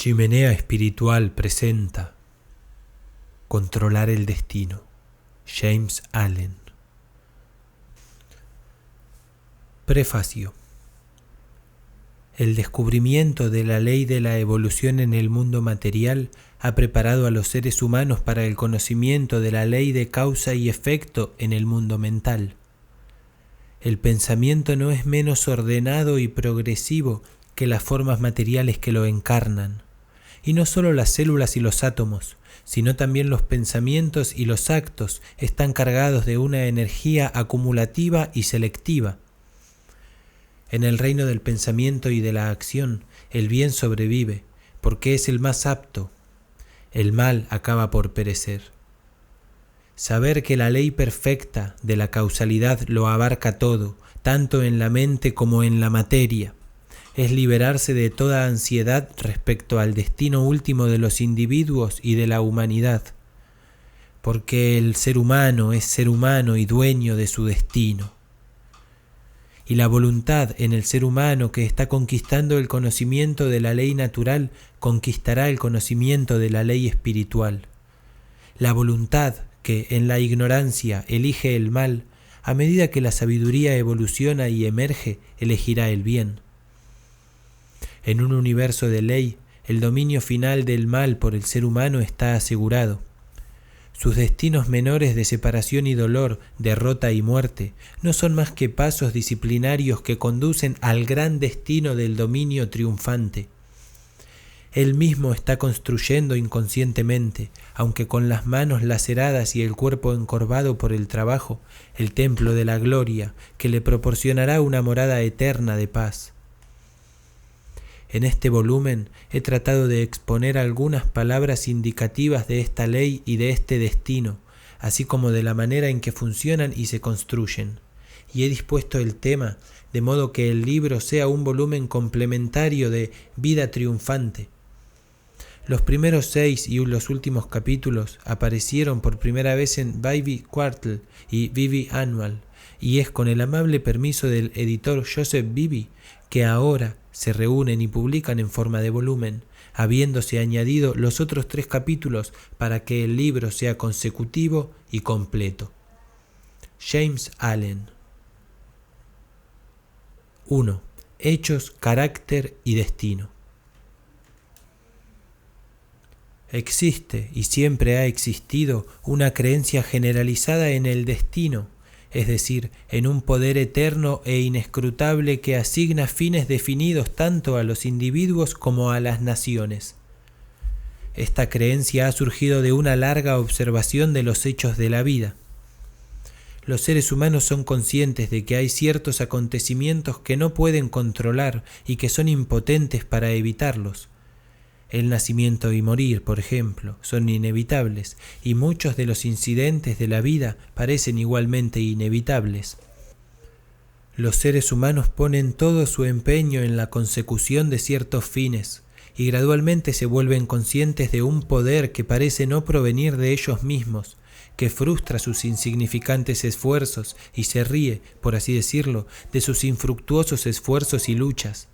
Chimenea Espiritual presenta Controlar el Destino, James Allen. Prefacio. El descubrimiento de la ley de la evolución en el mundo material ha preparado a los seres humanos para el conocimiento de la ley de causa y efecto en el mundo mental. El pensamiento no es menos ordenado y progresivo que las formas materiales que lo encarnan. Y no solo las células y los átomos, sino también los pensamientos y los actos están cargados de una energía acumulativa y selectiva. En el reino del pensamiento y de la acción, el bien sobrevive, porque es el más apto. El mal acaba por perecer. Saber que la ley perfecta de la causalidad lo abarca todo, tanto en la mente como en la materia, es liberarse de toda ansiedad respecto al destino último de los individuos y de la humanidad, porque el ser humano es ser humano y dueño de su destino. Y la voluntad en el ser humano que está conquistando el conocimiento de la ley natural conquistará el conocimiento de la ley espiritual. La voluntad que en la ignorancia elige el mal, a medida que la sabiduría evoluciona y emerge, elegirá el bien. En un universo de ley, el dominio final del mal por el ser humano está asegurado. Sus destinos menores de separación y dolor, derrota y muerte, no son más que pasos disciplinarios que conducen al gran destino del dominio triunfante. Él mismo está construyendo inconscientemente, aunque con las manos laceradas y el cuerpo encorvado por el trabajo, el templo de la gloria que le proporcionará una morada eterna de paz. En este volumen he tratado de exponer algunas palabras indicativas de esta ley y de este destino, así como de la manera en que funcionan y se construyen, y he dispuesto el tema de modo que el libro sea un volumen complementario de Vida Triunfante. Los primeros 6 y los últimos capítulos aparecieron por primera vez en Baby Quartel y Vivi Annual, y es con el amable permiso del editor Joseph Beebe que ahora se reúnen y publican en forma de volumen, habiéndose añadido los otros 3 capítulos para que el libro sea consecutivo y completo. James Allen. 1. Hechos, carácter y destino. Existe y siempre ha existido una creencia generalizada en el destino, es decir, en un poder eterno e inescrutable que asigna fines definidos tanto a los individuos como a las naciones. Esta creencia ha surgido de una larga observación de los hechos de la vida. Los seres humanos son conscientes de que hay ciertos acontecimientos que no pueden controlar y que son impotentes para evitarlos. El nacimiento y morir, por ejemplo, son inevitables, y muchos de los incidentes de la vida parecen igualmente inevitables. Los seres humanos ponen todo su empeño en la consecución de ciertos fines, y gradualmente se vuelven conscientes de un poder que parece no provenir de ellos mismos, que frustra sus insignificantes esfuerzos y se ríe, por así decirlo, de sus infructuosos esfuerzos y luchas.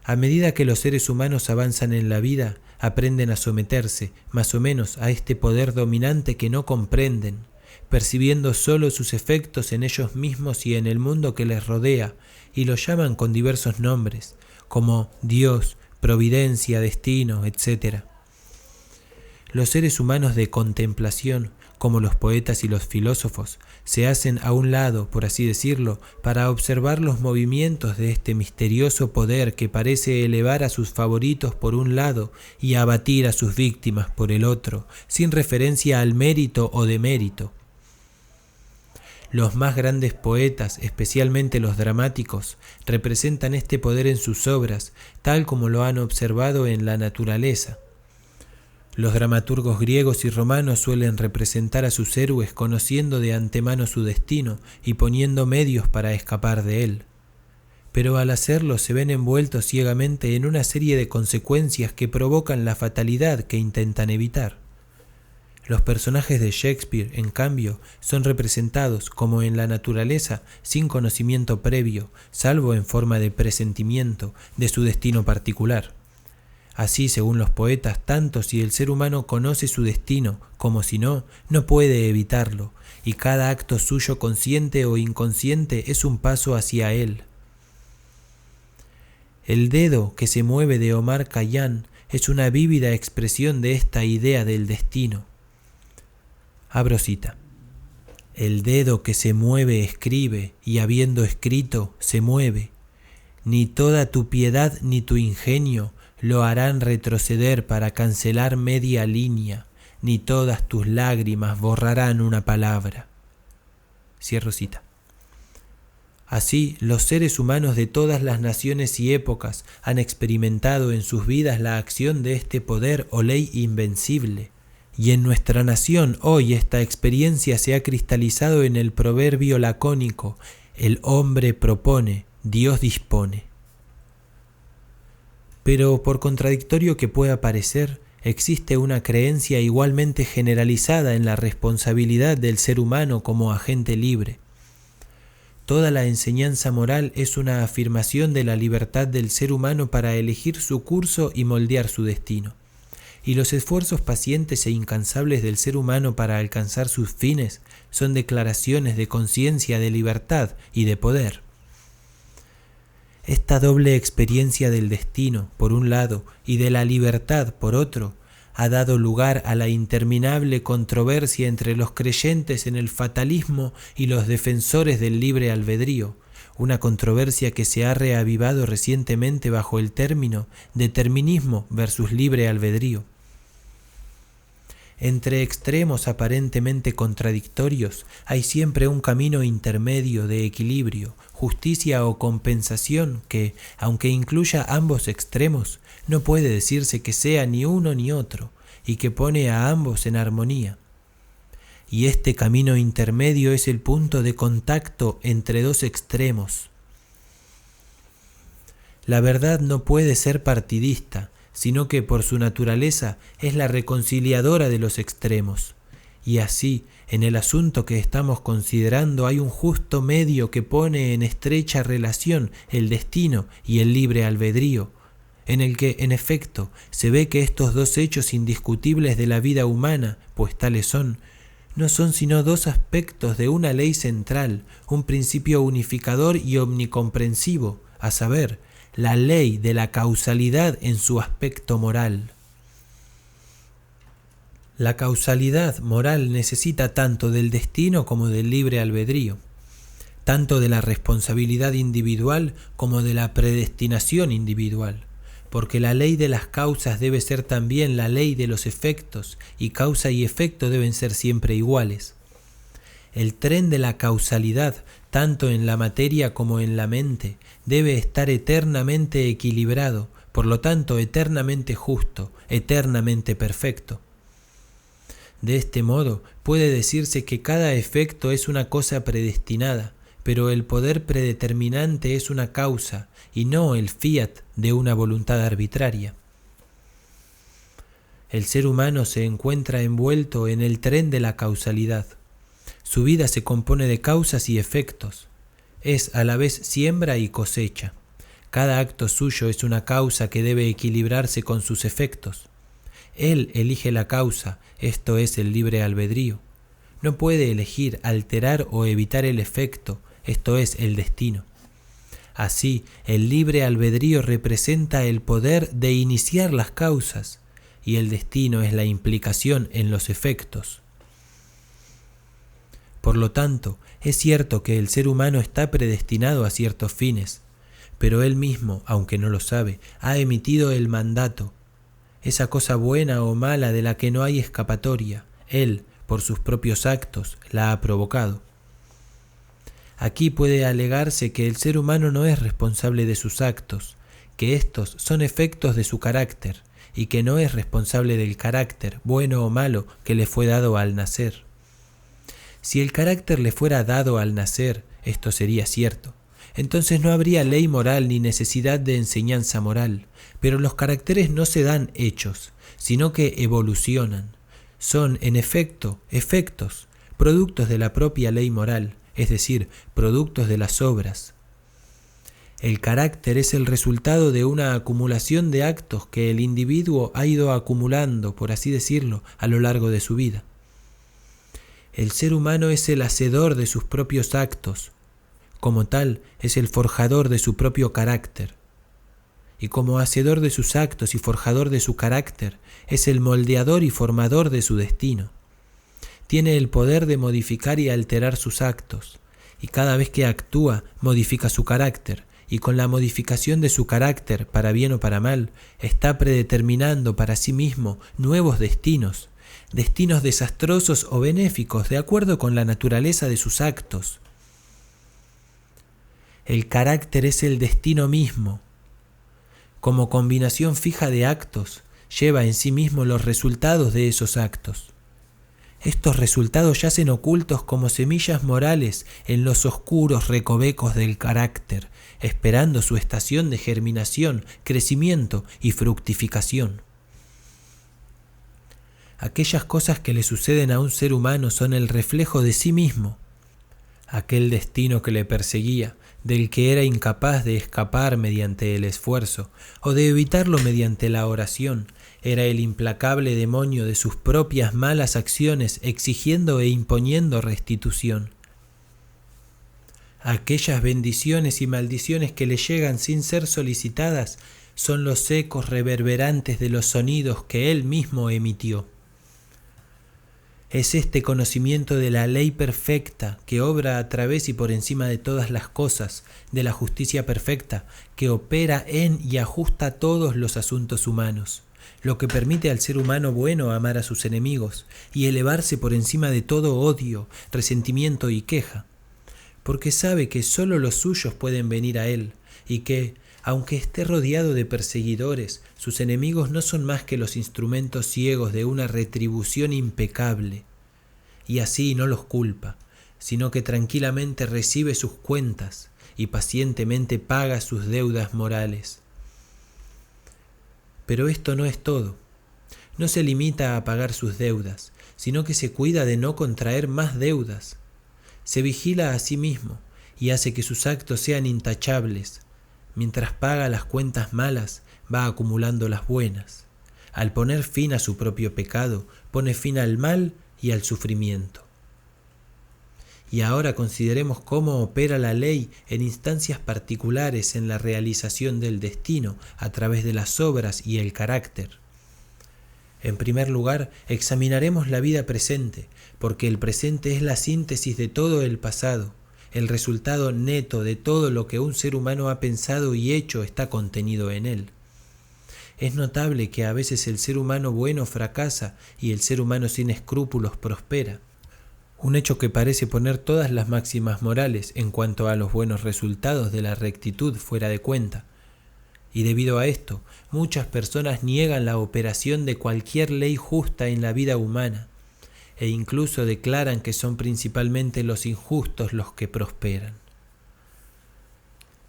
A medida que los seres humanos avanzan en la vida, aprenden a someterse, más o menos, a este poder dominante que no comprenden, percibiendo solo sus efectos en ellos mismos y en el mundo que les rodea, y lo llaman con diversos nombres, como Dios, providencia, destino, etc. Los seres humanos de contemplación, como los poetas y los filósofos, se hacen a un lado, por así decirlo, para observar los movimientos de este misterioso poder que parece elevar a sus favoritos por un lado y abatir a sus víctimas por el otro, sin referencia al mérito o demérito. Los más grandes poetas, especialmente los dramáticos, representan este poder en sus obras, tal como lo han observado en la naturaleza. Los dramaturgos griegos y romanos suelen representar a sus héroes conociendo de antemano su destino y poniendo medios para escapar de él. Pero al hacerlo se ven envueltos ciegamente en una serie de consecuencias que provocan la fatalidad que intentan evitar. Los personajes de Shakespeare, en cambio, son representados, como en la naturaleza, sin conocimiento previo, salvo en forma de presentimiento, de su destino particular. Así, según los poetas, tanto si el ser humano conoce su destino como si no, no puede evitarlo, y cada acto suyo consciente o inconsciente es un paso hacia él. El dedo que se mueve de Omar Khayyam es una vívida expresión de esta idea del destino. Abro cita. El dedo que se mueve escribe, y habiendo escrito, se mueve. Ni toda tu piedad ni tu ingenio lo harán retroceder para cancelar media línea, ni todas tus lágrimas borrarán una palabra. Cierro cita. Así, los seres humanos de todas las naciones y épocas han experimentado en sus vidas la acción de este poder o ley invencible, y en nuestra nación hoy esta experiencia se ha cristalizado en el proverbio lacónico: el hombre propone, Dios dispone. Pero por contradictorio que pueda parecer, existe una creencia igualmente generalizada en la responsabilidad del ser humano como agente libre. Toda la enseñanza moral es una afirmación de la libertad del ser humano para elegir su curso y moldear su destino. Y los esfuerzos pacientes e incansables del ser humano para alcanzar sus fines son declaraciones de conciencia, de libertad y de poder. Esta doble experiencia del destino, por un lado, y de la libertad, por otro, ha dado lugar a la interminable controversia entre los creyentes en el fatalismo y los defensores del libre albedrío, una controversia que se ha reavivado recientemente bajo el término determinismo versus libre albedrío. Entre extremos aparentemente contradictorios hay siempre un camino intermedio de equilibrio, justicia o compensación que, aunque incluya ambos extremos, no puede decirse que sea ni uno ni otro, y que pone a ambos en armonía. Y este camino intermedio es el punto de contacto entre dos extremos. La verdad no puede ser partidista, sino que por su naturaleza es la reconciliadora de los extremos. Y así, en el asunto que estamos considerando hay un justo medio que pone en estrecha relación el destino y el libre albedrío, en el que, en efecto, se ve que estos dos hechos indiscutibles de la vida humana, pues tales son, no son sino dos aspectos de una ley central, un principio unificador y omnicomprensivo, a saber, la ley de la causalidad en su aspecto moral. La causalidad moral necesita tanto del destino como del libre albedrío, tanto de la responsabilidad individual como de la predestinación individual, porque la ley de las causas debe ser también la ley de los efectos, y causa y efecto deben ser siempre iguales. El tren de la causalidad, tanto en la materia como en la mente, debe estar eternamente equilibrado, por lo tanto eternamente justo, eternamente perfecto. De este modo, puede decirse que cada efecto es una cosa predestinada, pero el poder predeterminante es una causa, y no el fiat de una voluntad arbitraria. El ser humano se encuentra envuelto en el tren de la causalidad. Su vida se compone de causas y efectos. Es a la vez siembra y cosecha. Cada acto suyo es una causa que debe equilibrarse con sus efectos. Él elige la causa, esto es el libre albedrío. No puede elegir, alterar o evitar el efecto, esto es el destino. Así, el libre albedrío representa el poder de iniciar las causas, y el destino es la implicación en los efectos. Por lo tanto, es cierto que el ser humano está predestinado a ciertos fines, pero él mismo, aunque no lo sabe, ha emitido el mandato. Esa cosa buena o mala de la que no hay escapatoria, él, por sus propios actos, la ha provocado. Aquí puede alegarse que el ser humano no es responsable de sus actos, que estos son efectos de su carácter, y que no es responsable del carácter, bueno o malo, que le fue dado al nacer. Si el carácter le fuera dado al nacer, esto sería cierto. Entonces no habría ley moral ni necesidad de enseñanza moral, pero los caracteres no se dan hechos, sino que evolucionan. Son, en efecto, efectos, productos de la propia ley moral, es decir, productos de las obras. El carácter es el resultado de una acumulación de actos que el individuo ha ido acumulando, por así decirlo, a lo largo de su vida. El ser humano es el hacedor de sus propios actos. Como tal, es el forjador de su propio carácter. Y como hacedor de sus actos y forjador de su carácter, es el moldeador y formador de su destino. Tiene el poder de modificar y alterar sus actos, y cada vez que actúa, modifica su carácter, y con la modificación de su carácter, para bien o para mal, está predeterminando para sí mismo nuevos destinos, destinos desastrosos o benéficos, de acuerdo con la naturaleza de sus actos. El carácter es el destino mismo. Como combinación fija de actos, lleva en sí mismo los resultados de esos actos. Estos resultados yacen ocultos como semillas morales en los oscuros recovecos del carácter, esperando su estación de germinación, crecimiento y fructificación. Aquellas cosas que le suceden a un ser humano son el reflejo de sí mismo. Aquel destino que le perseguía, del que era incapaz de escapar mediante el esfuerzo o de evitarlo mediante la oración, era el implacable demonio de sus propias malas acciones exigiendo e imponiendo restitución. Aquellas bendiciones y maldiciones que le llegan sin ser solicitadas son los ecos reverberantes de los sonidos que él mismo emitió. Es este conocimiento de la ley perfecta que obra a través y por encima de todas las cosas, de la justicia perfecta, que opera en y ajusta todos los asuntos humanos, lo que permite al ser humano bueno amar a sus enemigos y elevarse por encima de todo odio, resentimiento y queja, porque sabe que sólo los suyos pueden venir a él y que, aunque esté rodeado de perseguidores, sus enemigos no son más que los instrumentos ciegos de una retribución impecable. Y así no los culpa, sino que tranquilamente recibe sus cuentas y pacientemente paga sus deudas morales. Pero esto no es todo. No se limita a pagar sus deudas, sino que se cuida de no contraer más deudas. Se vigila a sí mismo y hace que sus actos sean intachables. Mientras paga las cuentas malas, va acumulando las buenas. Al poner fin a su propio pecado, pone fin al mal y al sufrimiento. Y ahora consideremos cómo opera la ley en instancias particulares en la realización del destino a través de las obras y el carácter. En primer lugar, examinaremos la vida presente, porque el presente es la síntesis de todo el pasado. El resultado neto de todo lo que un ser humano ha pensado y hecho está contenido en él. Es notable que a veces el ser humano bueno fracasa y el ser humano sin escrúpulos prospera. Un hecho que parece poner todas las máximas morales en cuanto a los buenos resultados de la rectitud fuera de cuenta. Y debido a esto, muchas personas niegan la operación de cualquier ley justa en la vida humana, e incluso declaran que son principalmente los injustos los que prosperan.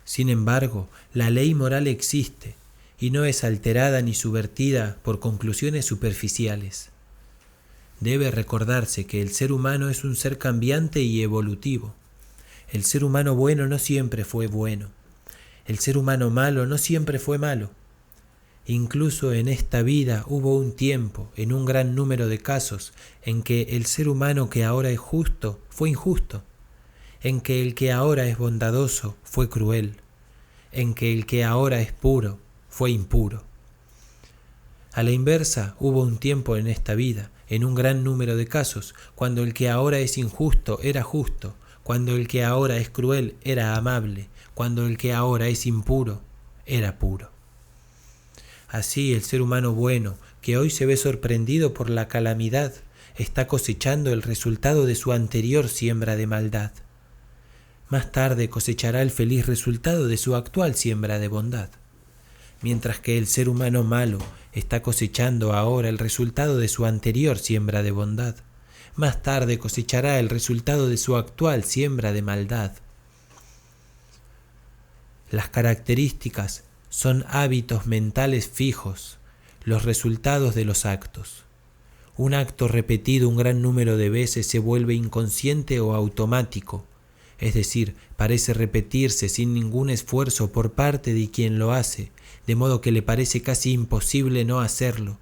Sin embargo, la ley moral existe y no es alterada ni subvertida por conclusiones superficiales. Debe recordarse que el ser humano es un ser cambiante y evolutivo. El ser humano bueno no siempre fue bueno. El ser humano malo no siempre fue malo. Incluso en esta vida hubo un tiempo, en un gran número de casos, en que el ser humano que ahora es justo fue injusto, en que el que ahora es bondadoso fue cruel, en que el que ahora es puro fue impuro. A la inversa, hubo un tiempo en esta vida, en un gran número de casos, cuando el que ahora es injusto era justo, cuando el que ahora es cruel era amable, cuando el que ahora es impuro era puro. Así el ser humano bueno, que hoy se ve sorprendido por la calamidad, está cosechando el resultado de su anterior siembra de maldad. Más tarde cosechará el feliz resultado de su actual siembra de bondad. Mientras que el ser humano malo está cosechando ahora el resultado de su anterior siembra de bondad, más tarde cosechará el resultado de su actual siembra de maldad. Las características son hábitos mentales fijos, los resultados de los actos. Un acto repetido un gran número de veces se vuelve inconsciente o automático, es decir, parece repetirse sin ningún esfuerzo por parte de quien lo hace, de modo que le parece casi imposible no hacerlo,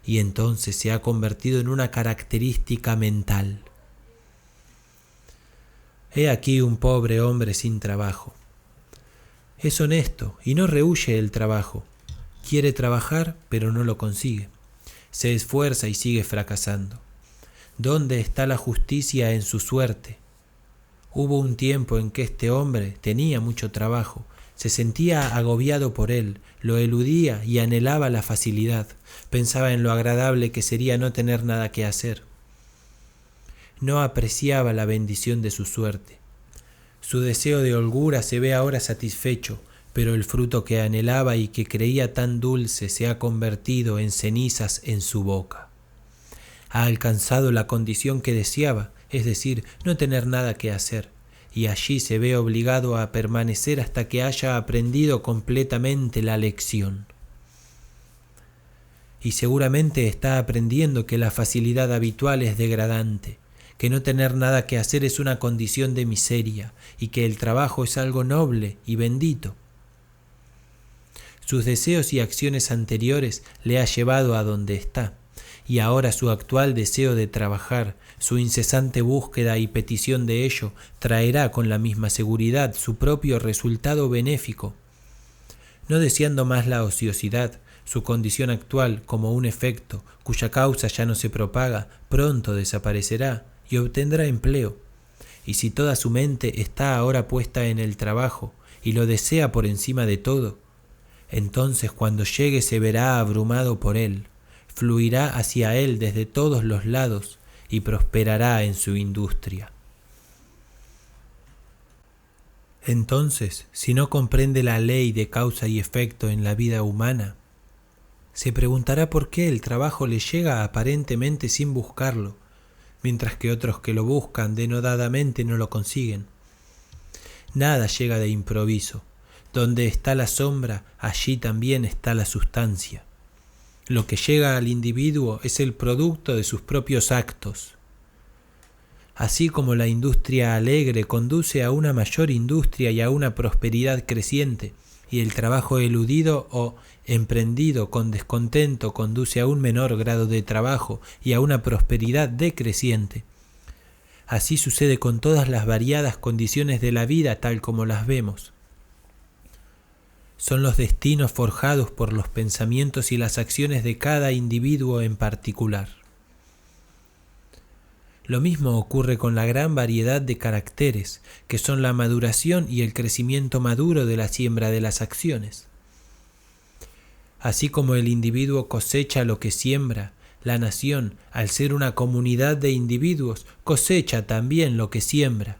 y entonces se ha convertido en una característica mental. He aquí un pobre hombre sin trabajo. Es honesto y no rehúye el trabajo. Quiere trabajar, pero no lo consigue. Se esfuerza y sigue fracasando. ¿Dónde está la justicia en su suerte? Hubo un tiempo en que este hombre tenía mucho trabajo, se sentía agobiado por él, lo eludía y anhelaba la facilidad, pensaba en lo agradable que sería no tener nada que hacer. No apreciaba la bendición de su suerte. Su deseo de holgura se ve ahora satisfecho, pero el fruto que anhelaba y que creía tan dulce se ha convertido en cenizas en su boca. Ha alcanzado la condición que deseaba, es decir, no tener nada que hacer, y allí se ve obligado a permanecer hasta que haya aprendido completamente la lección. Y seguramente está aprendiendo que la facilidad habitual es degradante, que no tener nada que hacer es una condición de miseria, y que el trabajo es algo noble y bendito. Sus deseos y acciones anteriores le ha llevado a donde está, y ahora su actual deseo de trabajar, su incesante búsqueda y petición de ello, traerá con la misma seguridad su propio resultado benéfico. No deseando más la ociosidad, su condición actual como un efecto, cuya causa ya no se propaga, pronto desaparecerá y obtendrá empleo. Y si toda su mente está ahora puesta en el trabajo y lo desea por encima de todo, entonces cuando llegue se verá abrumado por él, fluirá hacia él desde todos los lados y prosperará en su industria. Entonces, si no comprende la ley de causa y efecto en la vida humana, se preguntará por qué el trabajo le llega aparentemente sin buscarlo, mientras que otros que lo buscan denodadamente no lo consiguen. Nada llega de improviso. Donde está la sombra, allí también está la sustancia. Lo que llega al individuo es el producto de sus propios actos. Así como la industria alegre conduce a una mayor industria y a una prosperidad creciente, y el trabajo eludido o emprendido con descontento conduce a un menor grado de trabajo y a una prosperidad decreciente. Así sucede con todas las variadas condiciones de la vida tal como las vemos. Son los destinos forjados por los pensamientos y las acciones de cada individuo en particular. Lo mismo ocurre con la gran variedad de caracteres, que son la maduración y el crecimiento maduro de la siembra de las acciones. Así como el individuo cosecha lo que siembra, la nación, al ser una comunidad de individuos, cosecha también lo que siembra.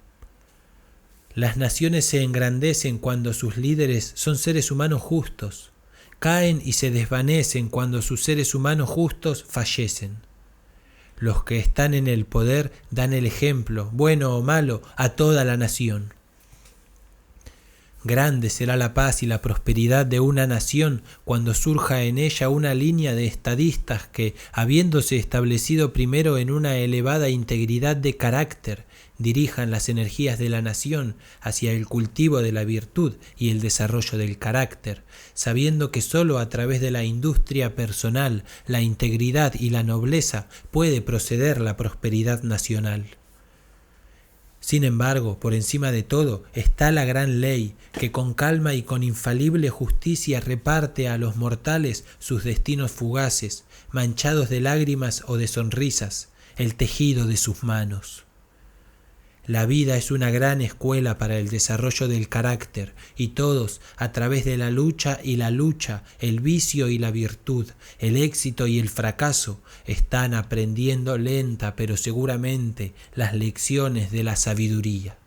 Las naciones se engrandecen cuando sus líderes son seres humanos justos, caen y se desvanecen cuando sus seres humanos justos fallecen. Los que están en el poder dan el ejemplo, bueno o malo, a toda la nación. Grande será la paz y la prosperidad de una nación cuando surja en ella una línea de estadistas que, habiéndose establecido primero en una elevada integridad de carácter, dirijan las energías de la nación hacia el cultivo de la virtud y el desarrollo del carácter, sabiendo que sólo a través de la industria personal, la integridad y la nobleza puede proceder la prosperidad nacional. Sin embargo, por encima de todo está la gran ley que con calma y con infalible justicia reparte a los mortales sus destinos fugaces, manchados de lágrimas o de sonrisas, el tejido de sus manos. La vida es una gran escuela para el desarrollo del carácter y todos, a través de la lucha y la lucha, el vicio y la virtud, el éxito y el fracaso, están aprendiendo lenta pero seguramente las lecciones de la sabiduría.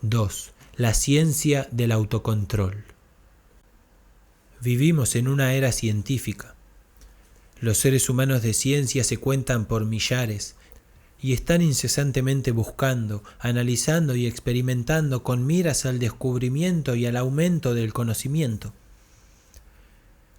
2. La ciencia del autocontrol. Vivimos en una era científica. Los seres humanos de ciencia se cuentan por millares, y están incesantemente buscando, analizando y experimentando con miras al descubrimiento y al aumento del conocimiento.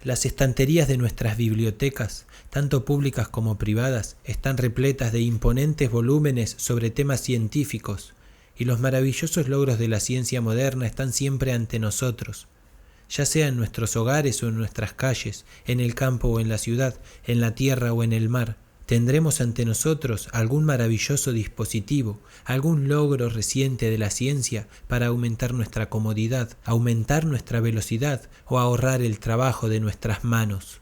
Las estanterías de nuestras bibliotecas, tanto públicas como privadas, están repletas de imponentes volúmenes sobre temas científicos, y los maravillosos logros de la ciencia moderna están siempre ante nosotros, ya sea en nuestros hogares o en nuestras calles, en el campo o en la ciudad, en la tierra o en el mar. Tendremos ante nosotros algún maravilloso dispositivo, algún logro reciente de la ciencia para aumentar nuestra comodidad, aumentar nuestra velocidad o ahorrar el trabajo de nuestras manos.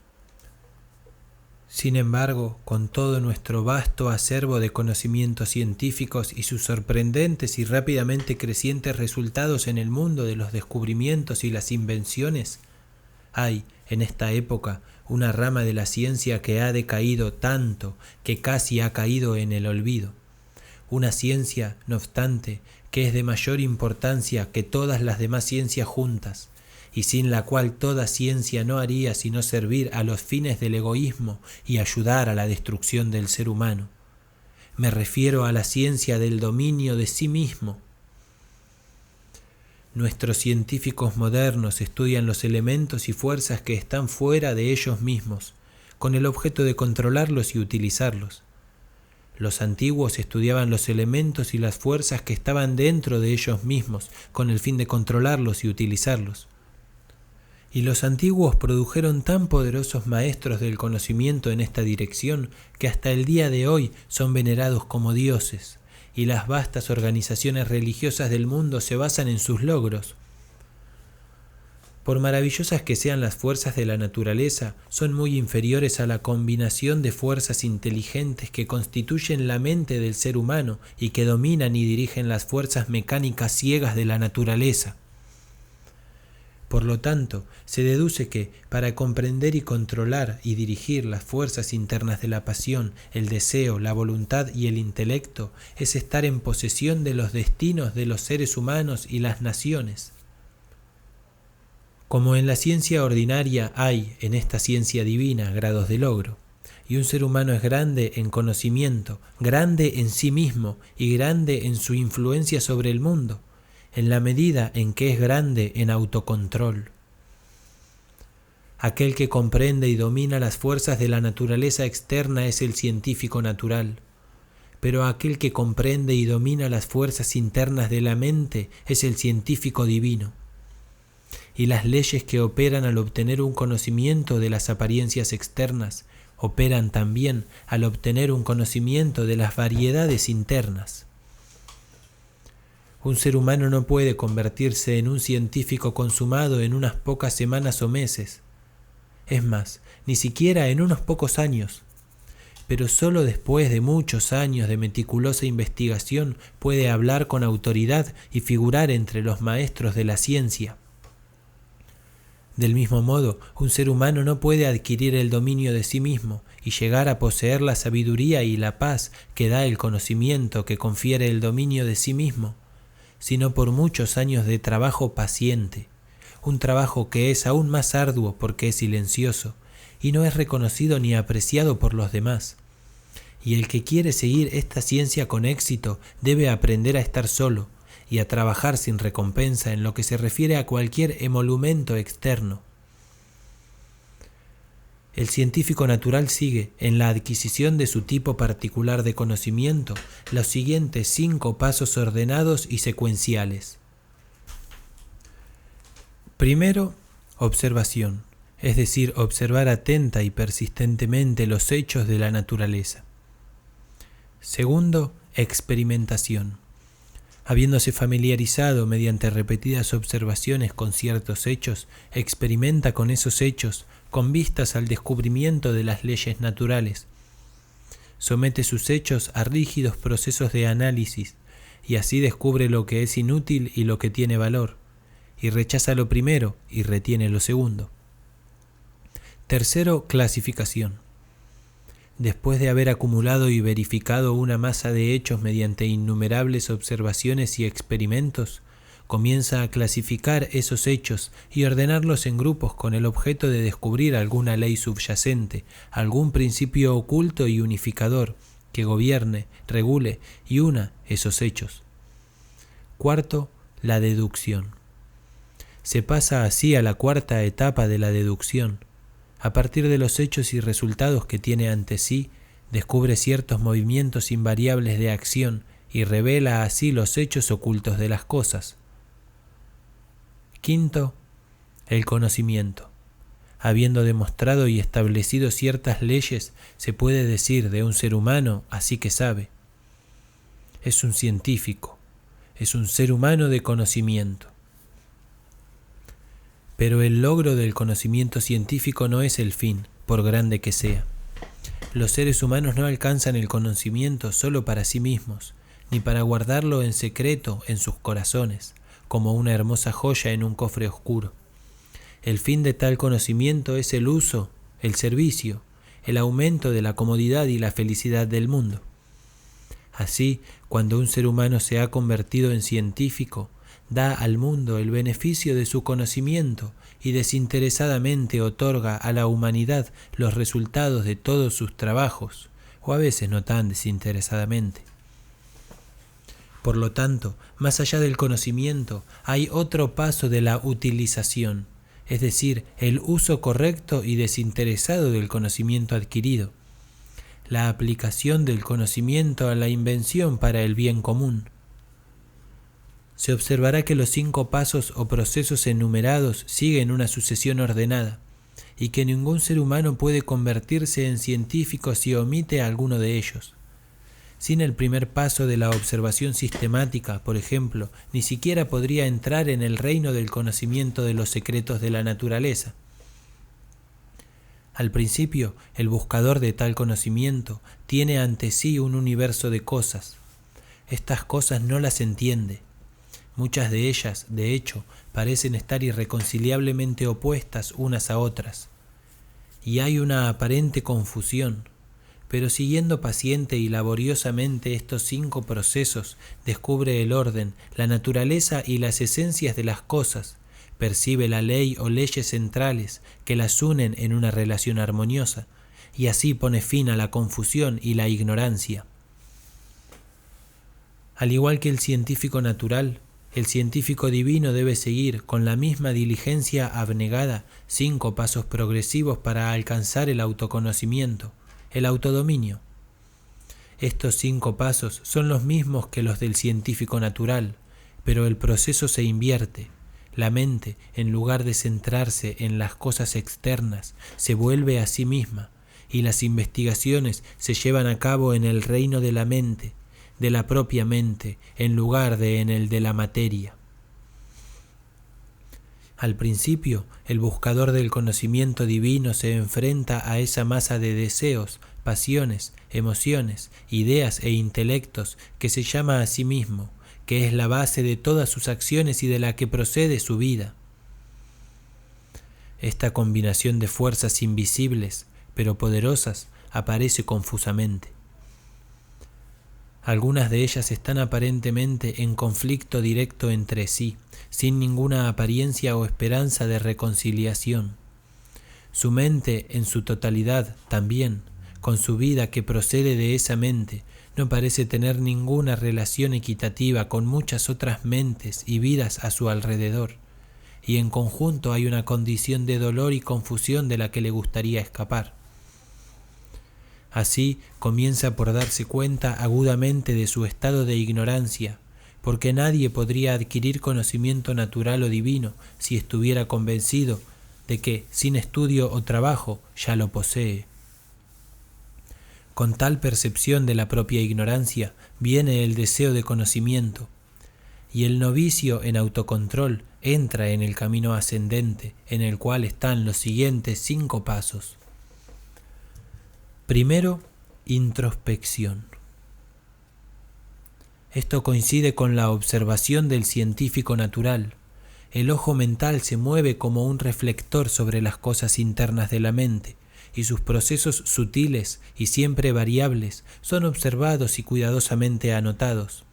Sin embargo, con todo nuestro vasto acervo de conocimientos científicos y sus sorprendentes y rápidamente crecientes resultados en el mundo de los descubrimientos y las invenciones, hay, en esta época, una rama de la ciencia que ha decaído tanto que casi ha caído en el olvido. Una ciencia, no obstante, que es de mayor importancia que todas las demás ciencias juntas, y sin la cual toda ciencia no haría sino servir a los fines del egoísmo y ayudar a la destrucción del ser humano. Me refiero a la ciencia del dominio de sí mismo. Nuestros científicos modernos estudian los elementos y fuerzas que están fuera de ellos mismos, con el objeto de controlarlos y utilizarlos. Los antiguos estudiaban los elementos y las fuerzas que estaban dentro de ellos mismos, con el fin de controlarlos y utilizarlos. Y los antiguos produjeron tan poderosos maestros del conocimiento en esta dirección que hasta el día de hoy son venerados como dioses, y las vastas organizaciones religiosas del mundo se basan en sus logros. Por maravillosas que sean las fuerzas de la naturaleza, son muy inferiores a la combinación de fuerzas inteligentes que constituyen la mente del ser humano y que dominan y dirigen las fuerzas mecánicas ciegas de la naturaleza. Por lo tanto, se deduce que, para comprender y controlar y dirigir las fuerzas internas de la pasión, el deseo, la voluntad y el intelecto, es estar en posesión de los destinos de los seres humanos y las naciones. Como en la ciencia ordinaria hay, en esta ciencia divina, grados de logro, y un ser humano es grande en conocimiento, grande en sí mismo y grande en su influencia sobre el mundo, en la medida en que es grande en autocontrol. Aquel que comprende y domina las fuerzas de la naturaleza externa es el científico natural, pero aquel que comprende y domina las fuerzas internas de la mente es el científico divino. Y las leyes que operan al obtener un conocimiento de las apariencias externas operan también al obtener un conocimiento de las variedades internas. Un ser humano no puede convertirse en un científico consumado en unas pocas semanas o meses. Es más, ni siquiera en unos pocos años. Pero solo después de muchos años de meticulosa investigación puede hablar con autoridad y figurar entre los maestros de la ciencia. Del mismo modo, un ser humano no puede adquirir el dominio de sí mismo y llegar a poseer la sabiduría y la paz que da el conocimiento que confiere el dominio de sí mismo, sino por muchos años de trabajo paciente, un trabajo que es aún más arduo porque es silencioso y no es reconocido ni apreciado por los demás. Y el que quiere seguir esta ciencia con éxito debe aprender a estar solo y a trabajar sin recompensa en lo que se refiere a cualquier emolumento externo. El científico natural sigue, en la adquisición de su tipo particular de conocimiento, los siguientes 5 pasos ordenados y secuenciales. Primero, observación, es decir, observar atenta y persistentemente los hechos de la naturaleza. Segundo, experimentación. Habiéndose familiarizado mediante repetidas observaciones con ciertos hechos, experimenta con esos hechos con vistas al descubrimiento de las leyes naturales. Somete sus hechos a rígidos procesos de análisis y así descubre lo que es inútil y lo que tiene valor, y rechaza lo primero y retiene lo segundo. Tercero, clasificación. Después de haber acumulado y verificado una masa de hechos mediante innumerables observaciones y experimentos, comienza a clasificar esos hechos y ordenarlos en grupos con el objeto de descubrir alguna ley subyacente, algún principio oculto y unificador que gobierne, regule y una esos hechos. Cuarto, la deducción. Se pasa así a la cuarta etapa de la deducción. A partir de los hechos y resultados que tiene ante sí, descubre ciertos movimientos invariables de acción y revela así los hechos ocultos de las cosas. Quinto, el conocimiento. Habiendo demostrado y establecido ciertas leyes, se puede decir de un ser humano, así que sabe. Es un científico, es un ser humano de conocimiento. Pero el logro del conocimiento científico no es el fin, por grande que sea. Los seres humanos no alcanzan el conocimiento solo para sí mismos, ni para guardarlo en secreto en sus corazones, como una hermosa joya en un cofre oscuro. El fin de tal conocimiento es el uso, el servicio, el aumento de la comodidad y la felicidad del mundo. Así, cuando un ser humano se ha convertido en científico, da al mundo el beneficio de su conocimiento y desinteresadamente otorga a la humanidad los resultados de todos sus trabajos, o a veces no tan desinteresadamente. Por lo tanto, más allá del conocimiento, hay otro paso de la utilización, es decir, el uso correcto y desinteresado del conocimiento adquirido, la aplicación del conocimiento a la invención para el bien común. Se observará que los 5 pasos o procesos enumerados siguen una sucesión ordenada, y que ningún ser humano puede convertirse en científico si omite alguno de ellos. Sin el primer paso de la observación sistemática, por ejemplo, ni siquiera podría entrar en el reino del conocimiento de los secretos de la naturaleza. Al principio, el buscador de tal conocimiento tiene ante sí un universo de cosas. Estas cosas no las entiende. Muchas de ellas, de hecho, parecen estar irreconciliablemente opuestas unas a otras. Y hay una aparente confusión. Pero siguiendo paciente y laboriosamente estos 5 procesos, descubre el orden, la naturaleza y las esencias de las cosas, percibe la ley o leyes centrales que las unen en una relación armoniosa, y así pone fin a la confusión y la ignorancia. Al igual que el científico natural, el científico divino debe seguir con la misma diligencia abnegada 5 pasos progresivos para alcanzar el autoconocimiento, el autodominio. Estos 5 pasos son los mismos que los del científico natural, pero el proceso se invierte. La mente, en lugar de centrarse en las cosas externas, se vuelve a sí misma, y las investigaciones se llevan a cabo en el reino de la mente, de la propia mente, en lugar de en el de la materia. Al principio, el buscador del conocimiento divino se enfrenta a esa masa de deseos, pasiones, emociones, ideas e intelectos que se llama a sí mismo, que es la base de todas sus acciones y de la que procede su vida. Esta combinación de fuerzas invisibles, pero poderosas, aparece confusamente. Algunas de ellas están aparentemente en conflicto directo entre sí, sin ninguna apariencia o esperanza de reconciliación. Su mente en su totalidad también, con su vida que procede de esa mente, no parece tener ninguna relación equitativa con muchas otras mentes y vidas a su alrededor, y en conjunto hay una condición de dolor y confusión de la que le gustaría escapar. Así comienza por darse cuenta agudamente de su estado de ignorancia, porque nadie podría adquirir conocimiento natural o divino si estuviera convencido de que, sin estudio o trabajo, ya lo posee. Con tal percepción de la propia ignorancia viene el deseo de conocimiento, y el novicio en autocontrol entra en el camino ascendente, en el cual están los siguientes 5 pasos. Primero, introspección. Esto coincide con la observación del científico natural. El ojo mental se mueve como un reflector sobre las cosas internas de la mente, y sus procesos sutiles y siempre variables son observados y cuidadosamente anotados.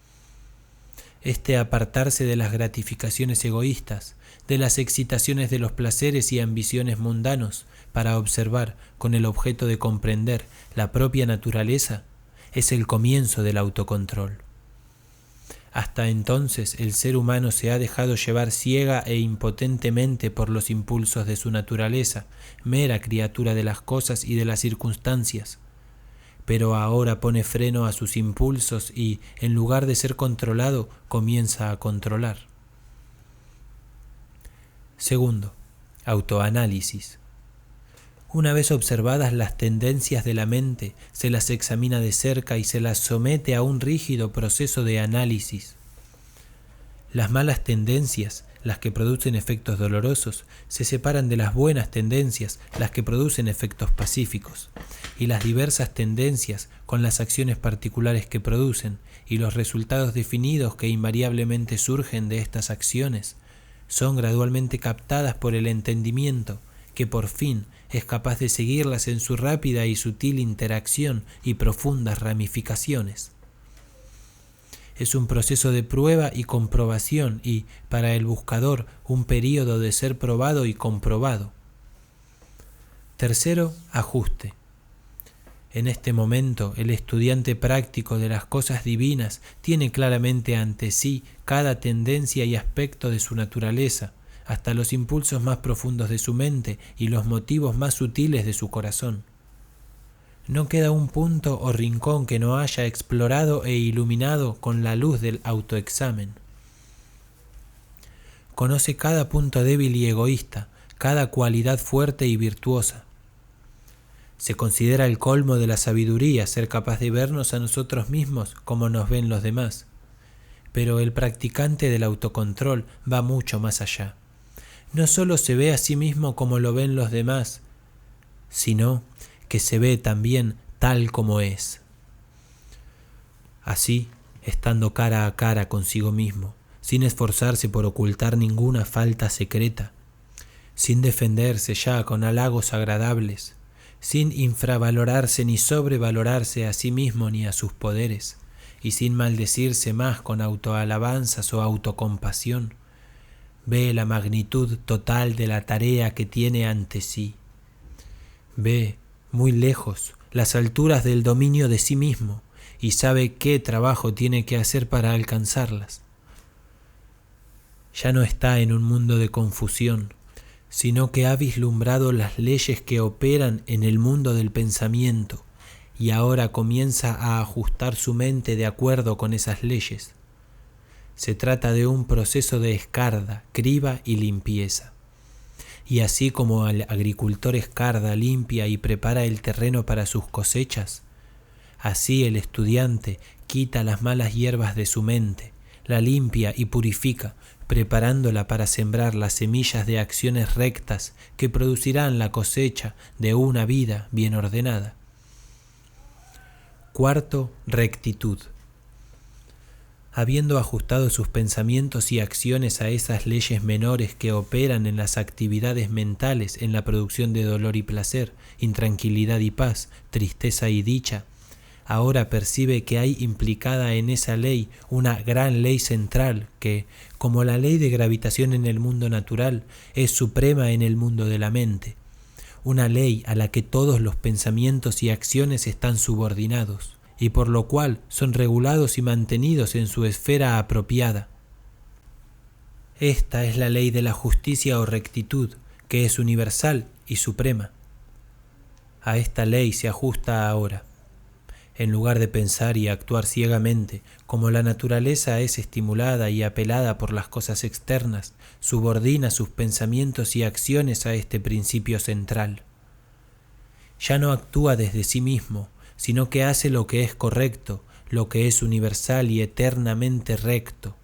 Este apartarse de las gratificaciones egoístas, de las excitaciones de los placeres y ambiciones mundanos, para observar con el objeto de comprender la propia naturaleza, es el comienzo del autocontrol. Hasta entonces el ser humano se ha dejado llevar ciega e impotentemente por los impulsos de su naturaleza, mera criatura de las cosas y de las circunstancias. Pero ahora pone freno a sus impulsos y, en lugar de ser controlado, comienza a controlar. Segundo, autoanálisis. Una vez observadas las tendencias de la mente, se las examina de cerca y se las somete a un rígido proceso de análisis. Las malas tendencias, las que producen efectos dolorosos, se separan de las buenas tendencias, las que producen efectos pacíficos, y las diversas tendencias, con las acciones particulares que producen, y los resultados definidos que invariablemente surgen de estas acciones, son gradualmente captadas por el entendimiento, que por fin es capaz de seguirlas en su rápida y sutil interacción y profundas ramificaciones. Es un proceso de prueba y comprobación y, para el buscador, un período de ser probado y comprobado. Tercero, ajuste. En este momento, el estudiante práctico de las cosas divinas tiene claramente ante sí cada tendencia y aspecto de su naturaleza, hasta los impulsos más profundos de su mente y los motivos más sutiles de su corazón. No queda un punto o rincón que no haya explorado e iluminado con la luz del autoexamen. Conoce cada punto débil y egoísta, cada cualidad fuerte y virtuosa. Se considera el colmo de la sabiduría ser capaz de vernos a nosotros mismos como nos ven los demás. Pero el practicante del autocontrol va mucho más allá. No solo se ve a sí mismo como lo ven los demás, sino que se ve también tal como es. Así, estando cara a cara consigo mismo, sin esforzarse por ocultar ninguna falta secreta, sin defenderse ya con halagos agradables, sin infravalorarse ni sobrevalorarse a sí mismo ni a sus poderes, y sin maldecirse más con autoalabanzas o autocompasión, ve la magnitud total de la tarea que tiene ante sí. Ve, muy lejos, las alturas del dominio de sí mismo y sabe qué trabajo tiene que hacer para alcanzarlas. Ya no está en un mundo de confusión, sino que ha vislumbrado las leyes que operan en el mundo del pensamiento y ahora comienza a ajustar su mente de acuerdo con esas leyes. Se trata de un proceso de escarda, criba y limpieza. Y así como el agricultor escarda, limpia y prepara el terreno para sus cosechas, así el estudiante quita las malas hierbas de su mente, la limpia y purifica, preparándola para sembrar las semillas de acciones rectas que producirán la cosecha de una vida bien ordenada. Cuarto, rectitud. Habiendo ajustado sus pensamientos y acciones a esas leyes menores que operan en las actividades mentales en la producción de dolor y placer, intranquilidad y paz, tristeza y dicha, ahora percibe que hay implicada en esa ley una gran ley central que, como la ley de gravitación en el mundo natural, es suprema en el mundo de la mente, una ley a la que todos los pensamientos y acciones están subordinados, y por lo cual son regulados y mantenidos en su esfera apropiada. Esta es la ley de la justicia o rectitud, que es universal y suprema. A esta ley se ajusta ahora. En lugar de pensar y actuar ciegamente, como la naturaleza es estimulada y apelada por las cosas externas, subordina sus pensamientos y acciones a este principio central. Ya no actúa desde sí mismo, sino que hace lo que es correcto, lo que es universal y eternamente recto.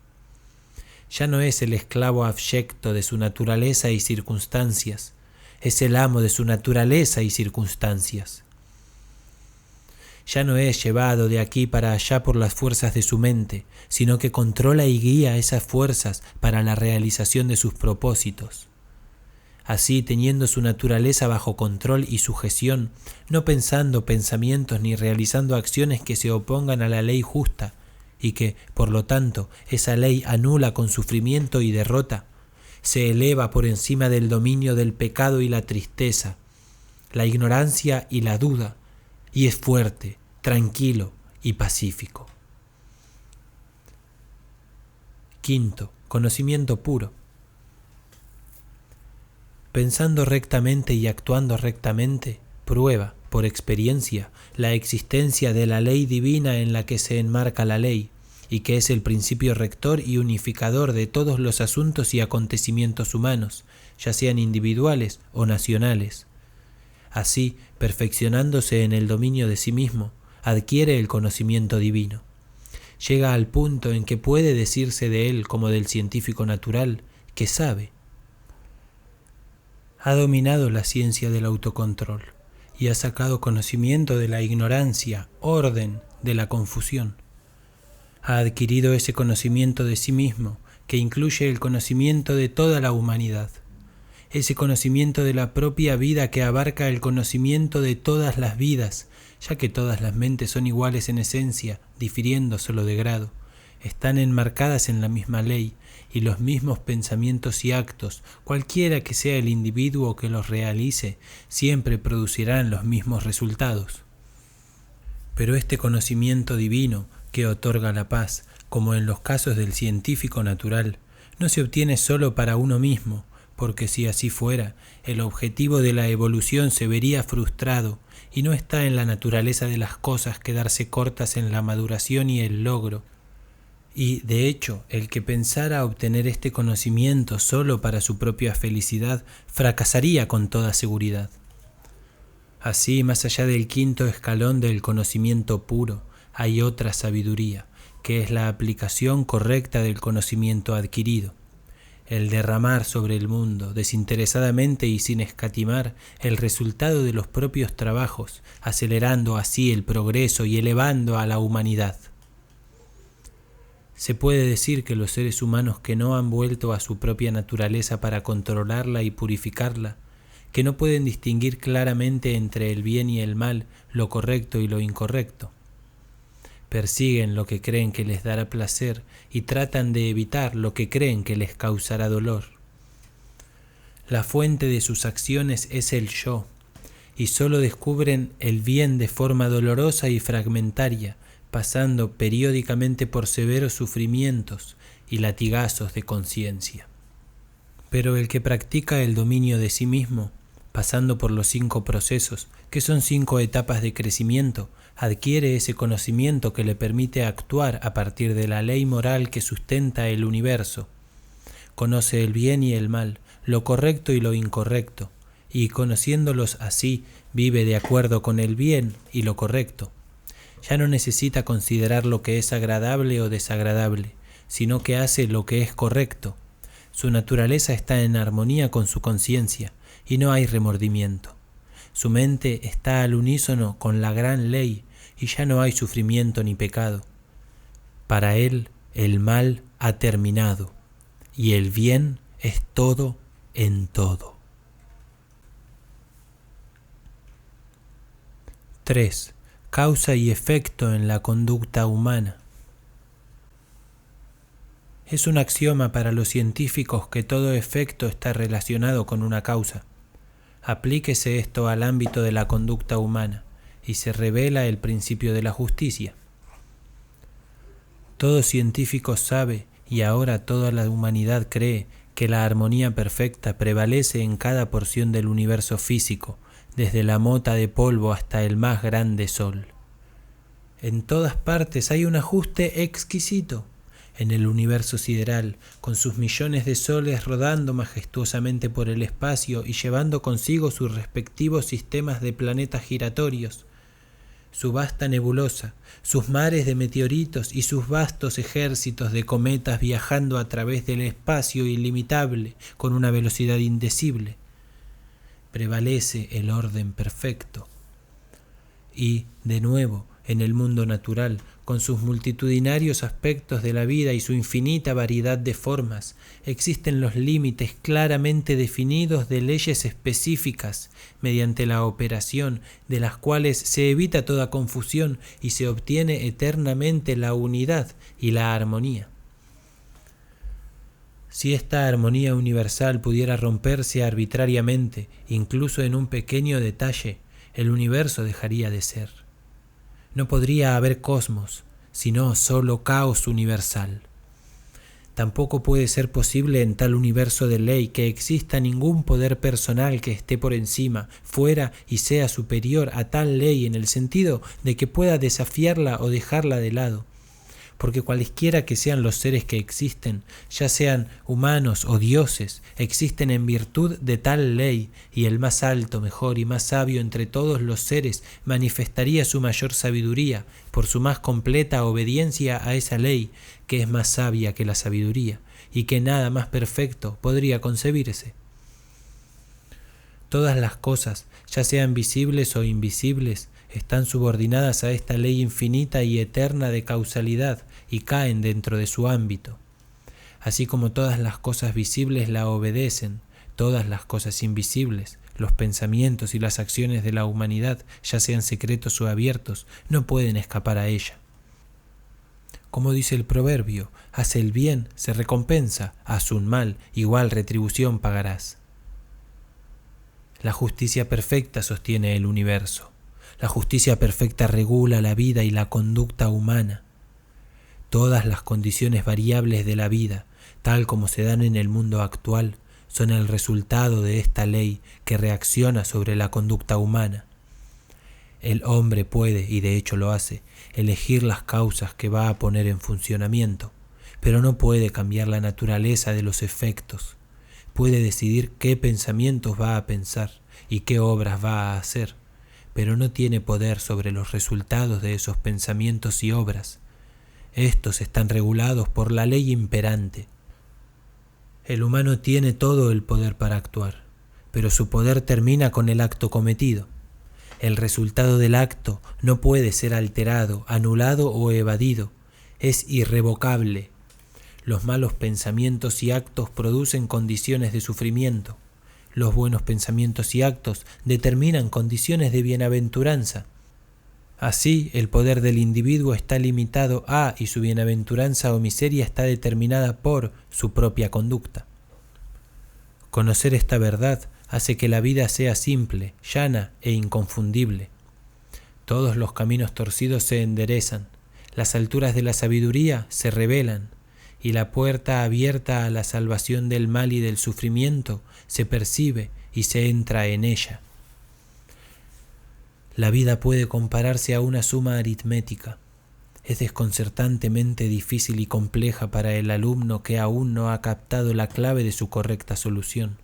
Ya no es el esclavo abyecto de su naturaleza y circunstancias, es el amo de su naturaleza y circunstancias. Ya no es llevado de aquí para allá por las fuerzas de su mente, sino que controla y guía esas fuerzas para la realización de sus propósitos. Así, teniendo su naturaleza bajo control y sujeción, no pensando pensamientos ni realizando acciones que se opongan a la ley justa, y que, por lo tanto, esa ley anula con sufrimiento y derrota, se eleva por encima del dominio del pecado y la tristeza, la ignorancia y la duda, y es fuerte, tranquilo y pacífico. Quinto, conocimiento puro. Pensando rectamente y actuando rectamente, prueba, por experiencia, la existencia de la ley divina en la que se enmarca la ley, y que es el principio rector y unificador de todos los asuntos y acontecimientos humanos, ya sean individuales o nacionales. Así, perfeccionándose en el dominio de sí mismo, adquiere el conocimiento divino. Llega al punto en que puede decirse de él como del científico natural, que sabe. Ha dominado la ciencia del autocontrol y ha sacado conocimiento de la ignorancia, orden de la confusión. Ha adquirido ese conocimiento de sí mismo, que incluye el conocimiento de toda la humanidad. Ese conocimiento de la propia vida que abarca el conocimiento de todas las vidas, ya que todas las mentes son iguales en esencia, difiriendo solo de grado, están enmarcadas en la misma ley, y los mismos pensamientos y actos, cualquiera que sea el individuo que los realice, siempre producirán los mismos resultados. Pero este conocimiento divino que otorga la paz, como en los casos del científico natural, no se obtiene solo para uno mismo, porque si así fuera, el objetivo de la evolución se vería frustrado, y no está en la naturaleza de las cosas quedarse cortas en la maduración y el logro. Y, de hecho, el que pensara obtener este conocimiento solo para su propia felicidad, fracasaría con toda seguridad. Así, más allá del quinto escalón del conocimiento puro, hay otra sabiduría, que es la aplicación correcta del conocimiento adquirido. El derramar sobre el mundo, desinteresadamente y sin escatimar, el resultado de los propios trabajos, acelerando así el progreso y elevando a la humanidad. Se puede decir que los seres humanos que no han vuelto a su propia naturaleza para controlarla y purificarla, que no pueden distinguir claramente entre el bien y el mal, lo correcto y lo incorrecto, persiguen lo que creen que les dará placer y tratan de evitar lo que creen que les causará dolor. La fuente de sus acciones es el yo, y solo descubren el bien de forma dolorosa y fragmentaria, pasando periódicamente por severos sufrimientos y latigazos de conciencia. Pero el que practica el dominio de sí mismo, pasando por los 5 procesos, que son 5 etapas de crecimiento, adquiere ese conocimiento que le permite actuar a partir de la ley moral que sustenta el universo. Conoce el bien y el mal, lo correcto y lo incorrecto, y conociéndolos así, vive de acuerdo con el bien y lo correcto. Ya no necesita considerar lo que es agradable o desagradable, sino que hace lo que es correcto. Su naturaleza está en armonía con su conciencia y no hay remordimiento. Su mente está al unísono con la gran ley y ya no hay sufrimiento ni pecado. Para él el mal ha terminado y el bien es todo en todo. 3. Causa y efecto en la conducta humana. Es un axioma para los científicos que todo efecto está relacionado con una causa. Aplíquese esto al ámbito de la conducta humana y se revela el principio de la justicia. Todo científico sabe, y ahora toda la humanidad cree, que la armonía perfecta prevalece en cada porción del universo físico, desde la mota de polvo hasta el más grande sol. En todas partes hay un ajuste exquisito. En el universo sideral, con sus millones de soles rodando majestuosamente por el espacio y llevando consigo sus respectivos sistemas de planetas giratorios, su vasta nebulosa, sus mares de meteoritos y sus vastos ejércitos de cometas viajando a través del espacio ilimitable con una velocidad indecible, prevalece el orden perfecto. Y, de nuevo, en el mundo natural, con sus multitudinarios aspectos de la vida y su infinita variedad de formas, existen los límites claramente definidos de leyes específicas, mediante la operación de las cuales se evita toda confusión y se obtiene eternamente la unidad y la armonía. Si esta armonía universal pudiera romperse arbitrariamente, incluso en un pequeño detalle, el universo dejaría de ser. No podría haber cosmos, sino solo caos universal. Tampoco puede ser posible en tal universo de ley que exista ningún poder personal que esté por encima, fuera y sea superior a tal ley en el sentido de que pueda desafiarla o dejarla de lado. Porque cualesquiera que sean los seres que existen, ya sean humanos o dioses, existen en virtud de tal ley, y el más alto, mejor y más sabio entre todos los seres manifestaría su mayor sabiduría por su más completa obediencia a esa ley, que es más sabia que la sabiduría, y que nada más perfecto podría concebirse. Todas las cosas, ya sean visibles o invisibles, están subordinadas a esta ley infinita y eterna de causalidad y caen dentro de su ámbito. Así como todas las cosas visibles la obedecen, todas las cosas invisibles, los pensamientos y las acciones de la humanidad, ya sean secretos o abiertos, no pueden escapar a ella. Como dice el proverbio, haz el bien, se recompensa, haz un mal, igual retribución pagarás. La justicia perfecta sostiene el universo. La justicia perfecta regula la vida y la conducta humana. Todas las condiciones variables de la vida, tal como se dan en el mundo actual, son el resultado de esta ley que reacciona sobre la conducta humana. El hombre puede, y de hecho lo hace, elegir las causas que va a poner en funcionamiento, pero no puede cambiar la naturaleza de los efectos. Puede decidir qué pensamientos va a pensar y qué obras va a hacer, pero no tiene poder sobre los resultados de esos pensamientos y obras. Estos están regulados por la ley imperante. El humano tiene todo el poder para actuar, pero su poder termina con el acto cometido. El resultado del acto no puede ser alterado, anulado o evadido. Es irrevocable. Los malos pensamientos y actos producen condiciones de sufrimiento. Los buenos pensamientos y actos determinan condiciones de bienaventuranza. Así, el poder del individuo está limitado a y su bienaventuranza o miseria está determinada por su propia conducta. Conocer esta verdad hace que la vida sea simple, llana e inconfundible. Todos los caminos torcidos se enderezan, las alturas de la sabiduría se revelan, y la puerta abierta a la salvación del mal y del sufrimiento se percibe y se entra en ella. La vida puede compararse a una suma aritmética. Es desconcertantemente difícil y compleja para el alumno que aún no ha captado la clave de su correcta solución,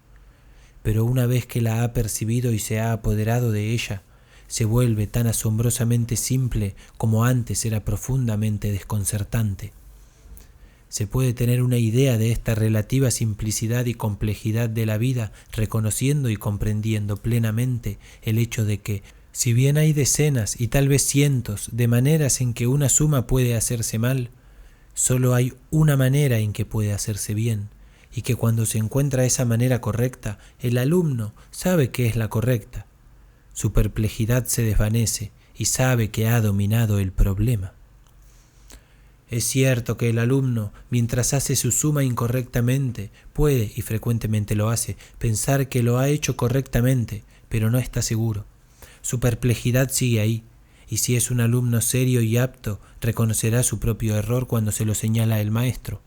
pero una vez que la ha percibido y se ha apoderado de ella, se vuelve tan asombrosamente simple como antes era profundamente desconcertante. Se puede tener una idea de esta relativa simplicidad y complejidad de la vida reconociendo y comprendiendo plenamente el hecho de que, si bien hay decenas y tal vez cientos de maneras en que una suma puede hacerse mal, solo hay una manera en que puede hacerse bien, y que cuando se encuentra esa manera correcta, el alumno sabe que es la correcta. Su perplejidad se desvanece y sabe que ha dominado el problema. Es cierto que el alumno, mientras hace su suma incorrectamente, puede, y frecuentemente lo hace, pensar que lo ha hecho correctamente, pero no está seguro. Su perplejidad sigue ahí, y si es un alumno serio y apto, reconocerá su propio error cuando se lo señala el maestro.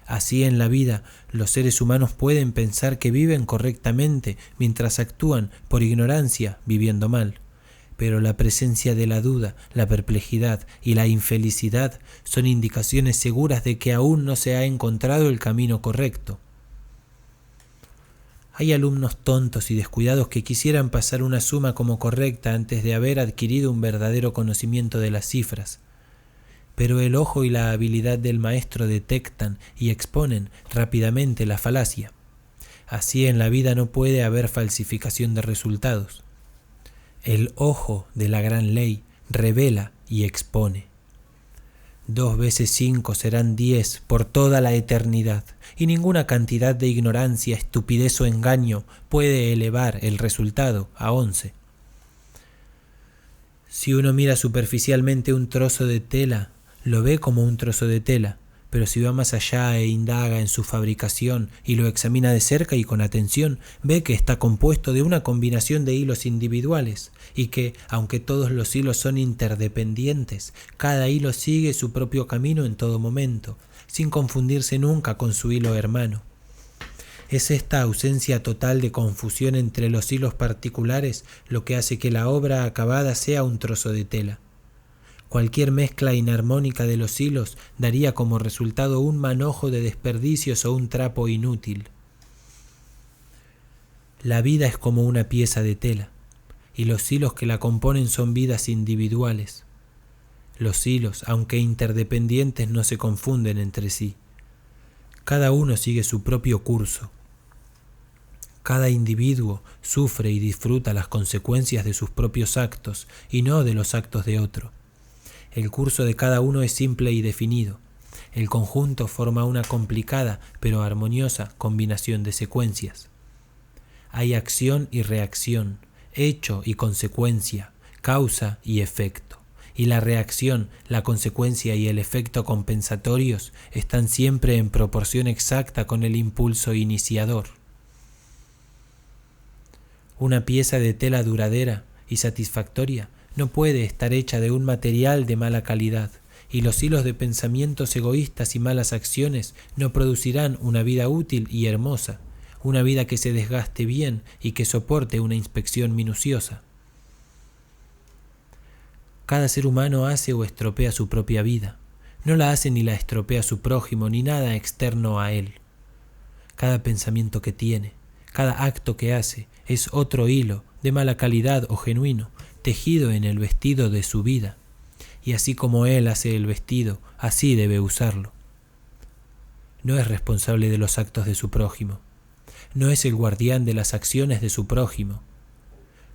Así en la vida, los seres humanos pueden pensar que viven correctamente mientras actúan por ignorancia viviendo mal. Pero la presencia de la duda, la perplejidad y la infelicidad son indicaciones seguras de que aún no se ha encontrado el camino correcto. Hay alumnos tontos y descuidados que quisieran pasar una suma como correcta antes de haber adquirido un verdadero conocimiento de las cifras. Pero el ojo y la habilidad del maestro detectan y exponen rápidamente la falacia. Así en la vida no puede haber falsificación de resultados. El ojo de la gran ley revela y expone. 2 veces 5 serán 10 por toda la eternidad, y ninguna cantidad de ignorancia, estupidez o engaño puede elevar el resultado a 11. Si uno mira superficialmente un trozo de tela, lo ve como un trozo de tela, pero si va más allá e indaga en su fabricación y lo examina de cerca y con atención, ve que está compuesto de una combinación de hilos individuales y que, aunque todos los hilos son interdependientes, cada hilo sigue su propio camino en todo momento, sin confundirse nunca con su hilo hermano. Es esta ausencia total de confusión entre los hilos particulares lo que hace que la obra acabada sea un trozo de tela. Cualquier mezcla inarmónica de los hilos daría como resultado un manojo de desperdicios o un trapo inútil. La vida es como una pieza de tela, y los hilos que la componen son vidas individuales. Los hilos, aunque interdependientes, no se confunden entre sí. Cada uno sigue su propio curso. Cada individuo sufre y disfruta las consecuencias de sus propios actos y no de los actos de otro. El curso de cada uno es simple y definido. El conjunto forma una complicada pero armoniosa combinación de secuencias. Hay acción y reacción, hecho y consecuencia, causa y efecto. Y la reacción, la consecuencia y el efecto compensatorios están siempre en proporción exacta con el impulso iniciador. Una pieza de tela duradera y satisfactoria no puede estar hecha de un material de mala calidad, y los hilos de pensamientos egoístas y malas acciones no producirán una vida útil y hermosa, una vida que se desgaste bien y que soporte una inspección minuciosa. Cada ser humano hace o estropea su propia vida. No la hace ni la estropea su prójimo, ni nada externo a él. Cada pensamiento que tiene, cada acto que hace, es otro hilo, de mala calidad o genuino, tejido en el vestido de su vida. Y así como él hace el vestido, así debe usarlo. No es responsable de los actos de su prójimo. No es el guardián de las acciones de su prójimo.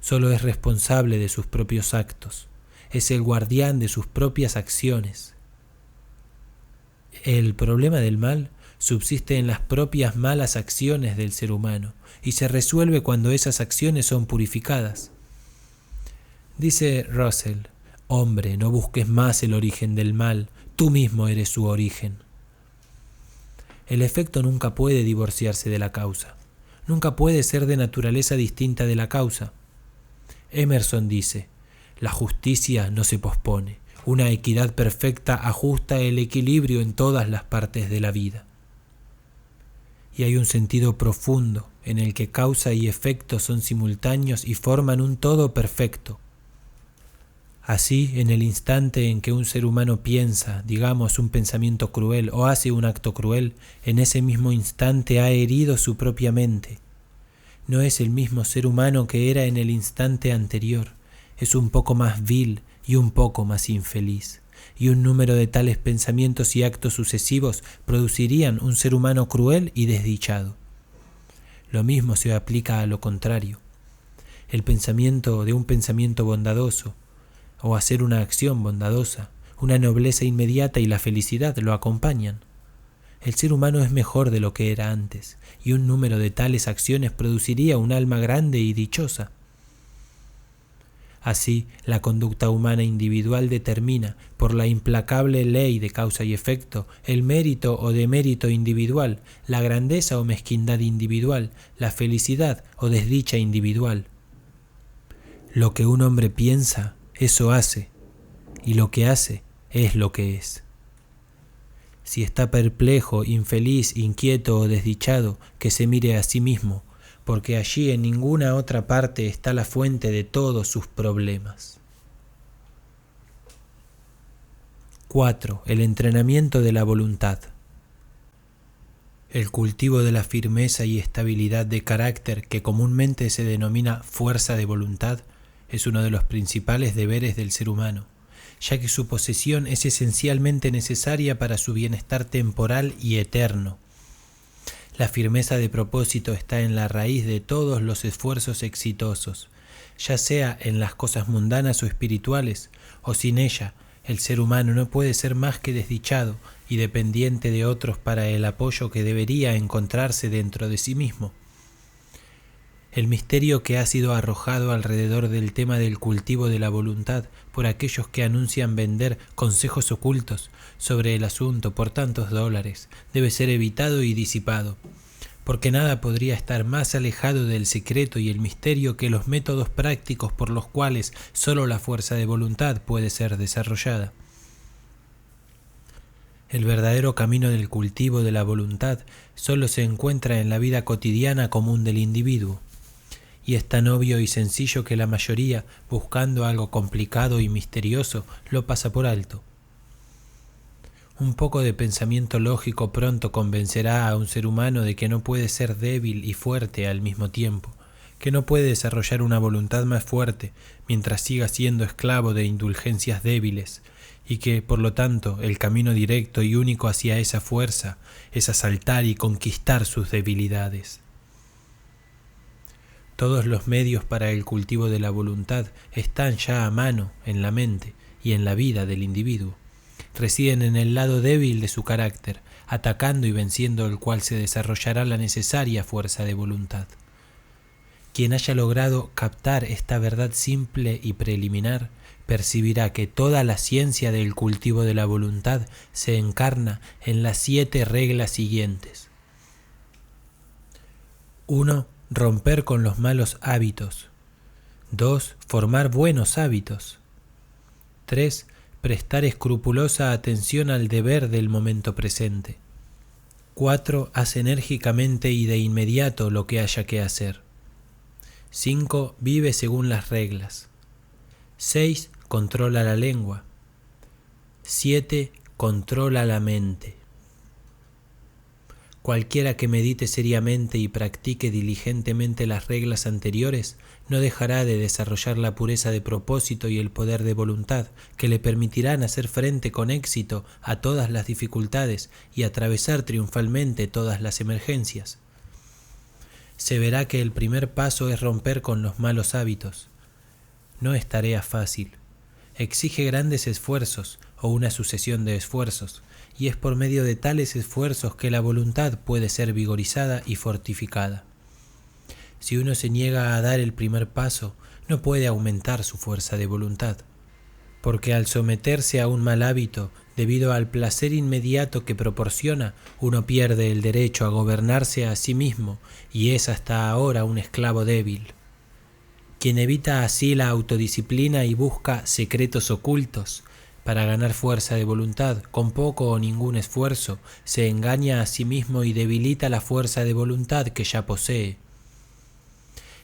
Solo es responsable de sus propios actos. Es el guardián de sus propias acciones. El problema del mal subsiste en las propias malas acciones del ser humano y se resuelve cuando esas acciones son purificadas. Dice Russell: hombre, no busques más el origen del mal, tú mismo eres su origen. El efecto nunca puede divorciarse de la causa, nunca puede ser de naturaleza distinta de la causa. Emerson dice: la justicia no se pospone, una equidad perfecta ajusta el equilibrio en todas las partes de la vida. Y hay un sentido profundo en el que causa y efecto son simultáneos y forman un todo perfecto. Así, en el instante en que un ser humano piensa, digamos, un pensamiento cruel o hace un acto cruel, en ese mismo instante ha herido su propia mente. No es el mismo ser humano que era en el instante anterior, es un poco más vil y un poco más infeliz. Y un número de tales pensamientos y actos sucesivos producirían un ser humano cruel y desdichado. Lo mismo se aplica a lo contrario. El pensamiento de un pensamiento bondadoso, o hacer una acción bondadosa, una nobleza inmediata y la felicidad lo acompañan. El ser humano es mejor de lo que era antes, y un número de tales acciones produciría un alma grande y dichosa. Así, la conducta humana individual determina, por la implacable ley de causa y efecto, el mérito o demérito individual, la grandeza o mezquindad individual, la felicidad o desdicha individual. Lo que un hombre piensa, eso hace, y lo que hace es lo que es. Si está perplejo, infeliz, inquieto o desdichado, que se mire a sí mismo, porque allí en ninguna otra parte está la fuente de todos sus problemas. 4. El entrenamiento de la voluntad. El cultivo de la firmeza y estabilidad de carácter, que comúnmente se denomina fuerza de voluntad, es uno de los principales deberes del ser humano, ya que su posesión es esencialmente necesaria para su bienestar temporal y eterno. La firmeza de propósito está en la raíz de todos los esfuerzos exitosos, ya sea en las cosas mundanas o espirituales, o sin ella, el ser humano no puede ser más que desdichado y dependiente de otros para el apoyo que debería encontrarse dentro de sí mismo. El misterio que ha sido arrojado alrededor del tema del cultivo de la voluntad por aquellos que anuncian vender consejos ocultos sobre el asunto por tantos dólares debe ser evitado y disipado, porque nada podría estar más alejado del secreto y el misterio que los métodos prácticos por los cuales solo la fuerza de voluntad puede ser desarrollada. El verdadero camino del cultivo de la voluntad solo se encuentra en la vida cotidiana común del individuo, y es tan obvio y sencillo que la mayoría, buscando algo complicado y misterioso, lo pasa por alto. Un poco de pensamiento lógico pronto convencerá a un ser humano de que no puede ser débil y fuerte al mismo tiempo, que no puede desarrollar una voluntad más fuerte mientras siga siendo esclavo de indulgencias débiles, y que, por lo tanto, el camino directo y único hacia esa fuerza es asaltar y conquistar sus debilidades. Todos los medios para el cultivo de la voluntad están ya a mano en la mente y en la vida del individuo. Residen en el lado débil de su carácter, atacando y venciendo el cual se desarrollará la necesaria fuerza de voluntad. Quien haya logrado captar esta verdad simple y preliminar, percibirá que toda la ciencia del cultivo de la voluntad se encarna en las 7 reglas siguientes. 1. Romper con los malos hábitos. 2. Formar buenos hábitos. 3. Prestar escrupulosa atención al deber del momento presente. 4. Haz enérgicamente y de inmediato lo que haya que hacer. 5. Vive según las reglas. 6. Controla la lengua. 7. Controla la mente. Cualquiera que medite seriamente y practique diligentemente las reglas anteriores no dejará de desarrollar la pureza de propósito y el poder de voluntad que le permitirán hacer frente con éxito a todas las dificultades y atravesar triunfalmente todas las emergencias. Se verá que el primer paso es romper con los malos hábitos. No es tarea fácil. Exige grandes esfuerzos o una sucesión de esfuerzos, y es por medio de tales esfuerzos que la voluntad puede ser vigorizada y fortificada. Si uno se niega a dar el primer paso, no puede aumentar su fuerza de voluntad, porque al someterse a un mal hábito, debido al placer inmediato que proporciona, uno pierde el derecho a gobernarse a sí mismo y es hasta ahora un esclavo débil. Quien evita así la autodisciplina y busca secretos ocultos para ganar fuerza de voluntad con poco o ningún esfuerzo, se engaña a sí mismo y debilita la fuerza de voluntad que ya posee.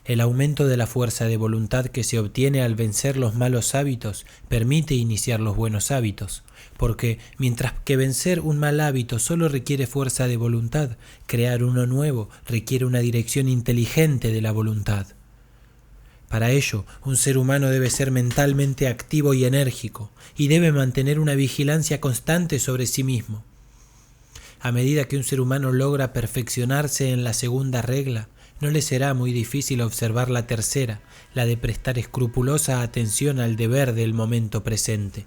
El aumento de la fuerza de voluntad que se obtiene al vencer los malos hábitos permite iniciar los buenos hábitos, porque mientras que vencer un mal hábito solo requiere fuerza de voluntad, crear uno nuevo requiere una dirección inteligente de la voluntad. Para ello, un ser humano debe ser mentalmente activo y enérgico, y debe mantener una vigilancia constante sobre sí mismo. A medida que un ser humano logra perfeccionarse en la segunda regla, no le será muy difícil observar la tercera, la de prestar escrupulosa atención al deber del momento presente.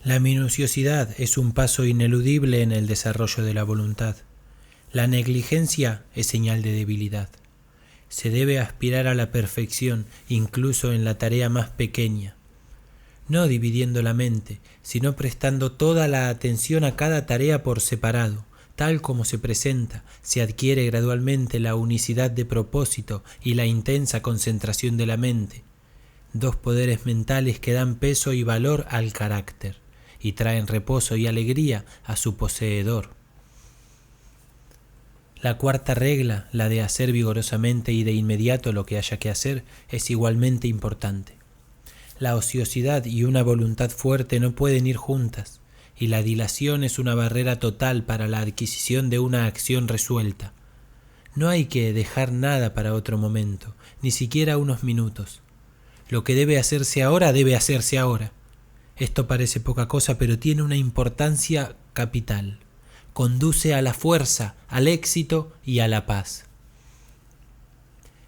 La minuciosidad es un paso ineludible en el desarrollo de la voluntad. La negligencia es señal de debilidad. Se debe aspirar a la perfección incluso en la tarea más pequeña, no dividiendo la mente, sino prestando toda la atención a cada tarea por separado. Tal como se presenta, se adquiere gradualmente la unicidad de propósito y la intensa concentración de la mente, 2 poderes mentales que dan peso y valor al carácter y traen reposo y alegría a su poseedor. La cuarta regla, la de hacer vigorosamente y de inmediato lo que haya que hacer, es igualmente importante. La ociosidad y una voluntad fuerte no pueden ir juntas, y la dilación es una barrera total para la adquisición de una acción resuelta. No hay que dejar nada para otro momento, ni siquiera unos minutos. Lo que debe hacerse ahora, debe hacerse ahora. Esto parece poca cosa, pero tiene una importancia capital. Conduce a la fuerza, al éxito y a la paz.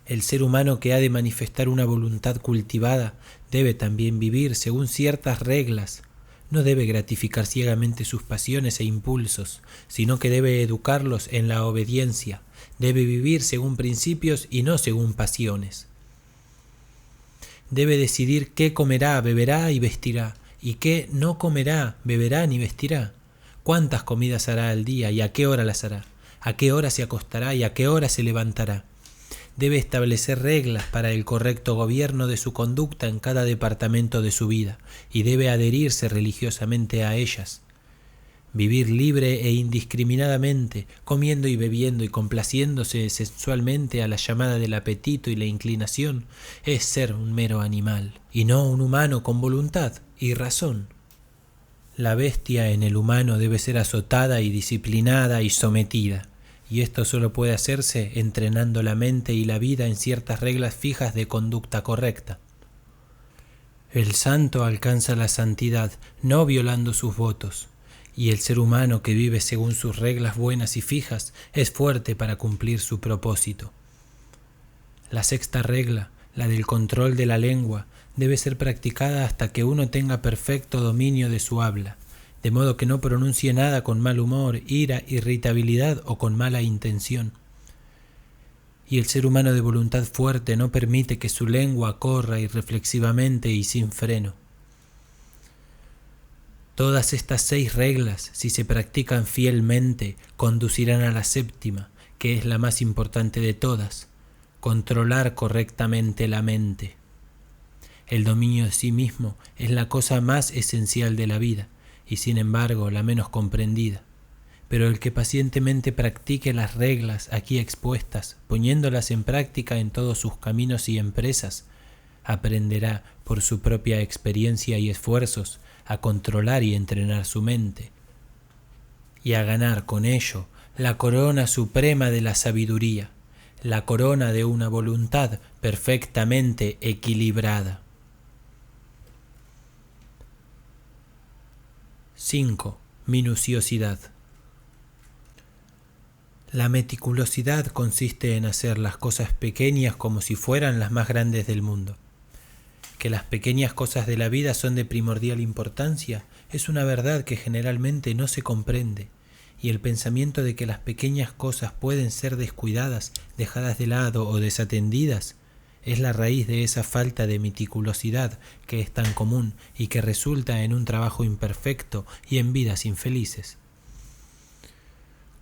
El ser humano que ha de manifestar una voluntad cultivada debe también vivir según ciertas reglas. No debe gratificar ciegamente sus pasiones e impulsos, sino que debe educarlos en la obediencia. Debe vivir según principios y no según pasiones. Debe decidir qué comerá, beberá y vestirá, y qué no comerá, beberá ni vestirá. Cuántas comidas hará al día y a qué hora las hará, a qué hora se acostará y a qué hora se levantará. Debe establecer reglas para el correcto gobierno de su conducta en cada departamento de su vida y debe adherirse religiosamente a ellas. Vivir libre e indiscriminadamente, comiendo y bebiendo y complaciéndose sensualmente a la llamada del apetito y la inclinación, es ser un mero animal, y no un humano con voluntad y razón. La bestia en el humano debe ser azotada y disciplinada y sometida, y esto solo puede hacerse entrenando la mente y la vida en ciertas reglas fijas de conducta correcta. El santo alcanza la santidad no violando sus votos, y el ser humano que vive según sus reglas buenas y fijas es fuerte para cumplir su propósito. La sexta regla, la del control de la lengua, debe ser practicada hasta que uno tenga perfecto dominio de su habla, de modo que no pronuncie nada con mal humor, ira, irritabilidad o con mala intención. Y el ser humano de voluntad fuerte no permite que su lengua corra irreflexivamente y sin freno. Todas estas 6 reglas, si se practican fielmente, conducirán a la séptima, que es la más importante de todas: controlar correctamente la mente. El dominio de sí mismo es la cosa más esencial de la vida, y sin embargo la menos comprendida. Pero el que pacientemente practique las reglas aquí expuestas, poniéndolas en práctica en todos sus caminos y empresas, aprenderá por su propia experiencia y esfuerzos a controlar y entrenar su mente, y a ganar con ello la corona suprema de la sabiduría, la corona de una voluntad perfectamente equilibrada. 5. Minuciosidad. La meticulosidad consiste en hacer las cosas pequeñas como si fueran las más grandes del mundo. Que las pequeñas cosas de la vida son de primordial importancia es una verdad que generalmente no se comprende, y el pensamiento de que las pequeñas cosas pueden ser descuidadas, dejadas de lado o desatendidas es la raíz de esa falta de meticulosidad que es tan común y que resulta en un trabajo imperfecto y en vidas infelices.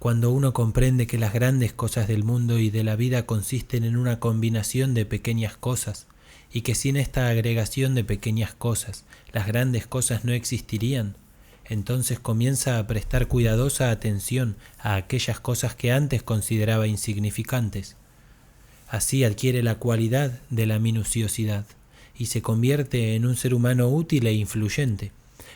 Cuando uno comprende que las grandes cosas del mundo y de la vida consisten en una combinación de pequeñas cosas, y que sin esta agregación de pequeñas cosas las grandes cosas no existirían, entonces comienza a prestar cuidadosa atención a aquellas cosas que antes consideraba insignificantes. Así adquiere la cualidad de la minuciosidad y se convierte en un ser humano útil e influyente,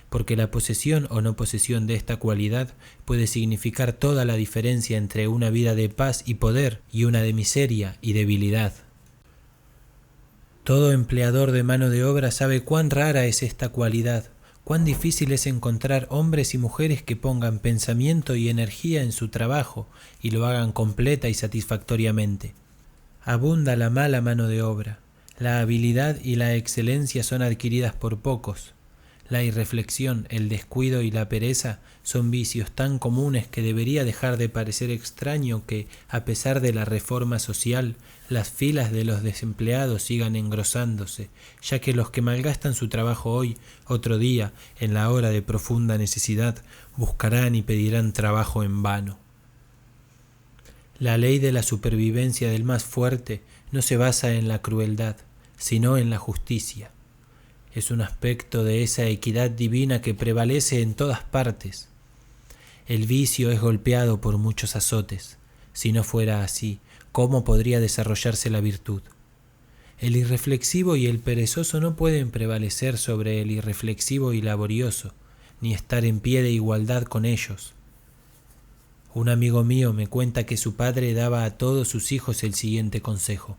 porque la posesión o no posesión de esta cualidad puede significar toda la diferencia entre una vida de paz y poder y una de miseria y debilidad. Todo empleador de mano de obra sabe cuán rara es esta cualidad, cuán difícil es encontrar hombres y mujeres que pongan pensamiento y energía en su trabajo y lo hagan completa y satisfactoriamente. Abunda la mala mano de obra. La habilidad y la excelencia son adquiridas por pocos. La irreflexión, el descuido y la pereza son vicios tan comunes que debería dejar de parecer extraño que, a pesar de la reforma social, las filas de los desempleados sigan engrosándose, ya que los que malgastan su trabajo hoy, otro día, en la hora de profunda necesidad, buscarán y pedirán trabajo en vano. La ley de la supervivencia del más fuerte no se basa en la crueldad, sino en la justicia. Es un aspecto de esa equidad divina que prevalece en todas partes. El vicio es golpeado por muchos azotes. Si no fuera así, ¿cómo podría desarrollarse la virtud? El irreflexivo y el perezoso no pueden prevalecer sobre el irreflexivo y laborioso, ni estar en pie de igualdad con ellos. Un amigo mío me cuenta que su padre daba a todos sus hijos el siguiente consejo: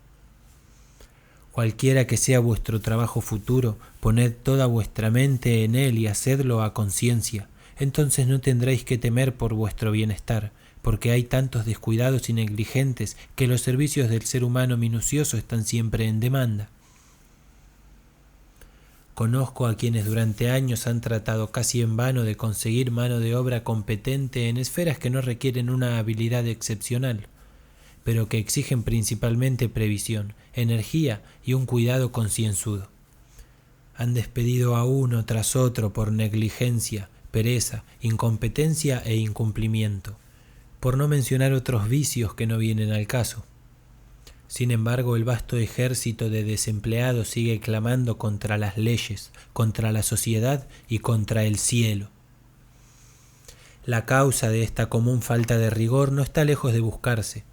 cualquiera que sea vuestro trabajo futuro, poned toda vuestra mente en él y hacedlo a conciencia, entonces no tendréis que temer por vuestro bienestar, porque hay tantos descuidados y negligentes que los servicios del ser humano minucioso están siempre en demanda. Conozco a quienes durante años han tratado casi en vano de conseguir mano de obra competente en esferas que no requieren una habilidad excepcional, pero que exigen principalmente previsión, energía y un cuidado concienzudo. Han despedido a uno tras otro por negligencia, pereza, incompetencia e incumplimiento, por no mencionar otros vicios que no vienen al caso. Sin embargo, el vasto ejército de desempleados sigue clamando contra las leyes, contra la sociedad y contra el cielo. La causa de esta común falta de rigor no está lejos de buscarse.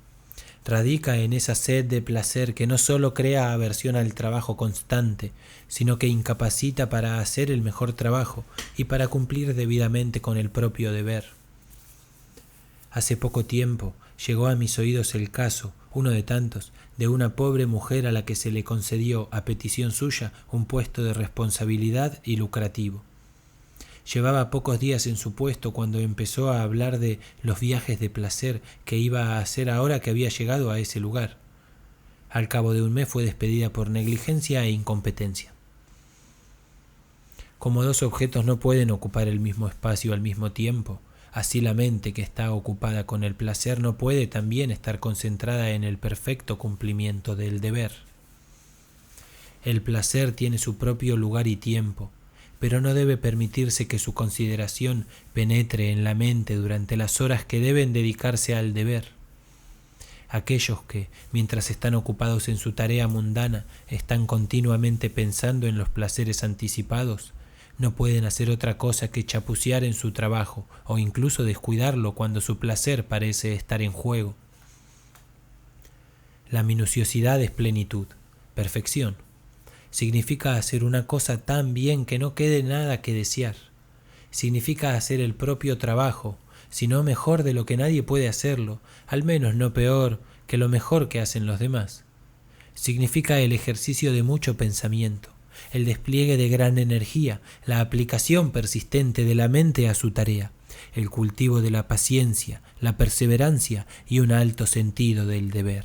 Radica en esa sed de placer que no sólo crea aversión al trabajo constante, sino que incapacita para hacer el mejor trabajo y para cumplir debidamente con el propio deber. Hace poco tiempo llegó a mis oídos el caso, uno de tantos, de una pobre mujer a la que se le concedió, a petición suya, un puesto de responsabilidad y lucrativo. Llevaba pocos días en su puesto cuando empezó a hablar de los viajes de placer que iba a hacer ahora que había llegado a ese lugar. Al cabo de un mes fue despedida por negligencia e incompetencia. Como dos objetos no pueden ocupar el mismo espacio al mismo tiempo, así la mente que está ocupada con el placer no puede también estar concentrada en el perfecto cumplimiento del deber. El placer tiene su propio lugar y tiempo, pero no debe permitirse que su consideración penetre en la mente durante las horas que deben dedicarse al deber. Aquellos que, mientras están ocupados en su tarea mundana, están continuamente pensando en los placeres anticipados, no pueden hacer otra cosa que chapucear en su trabajo o incluso descuidarlo cuando su placer parece estar en juego. La minuciosidad es plenitud, perfección. Significa hacer una cosa tan bien que no quede nada que desear. Significa hacer el propio trabajo, si no mejor de lo que nadie puede hacerlo, al menos no peor que lo mejor que hacen los demás. Significa el ejercicio de mucho pensamiento, el despliegue de gran energía, la aplicación persistente de la mente a su tarea, el cultivo de la paciencia, la perseverancia y un alto sentido del deber.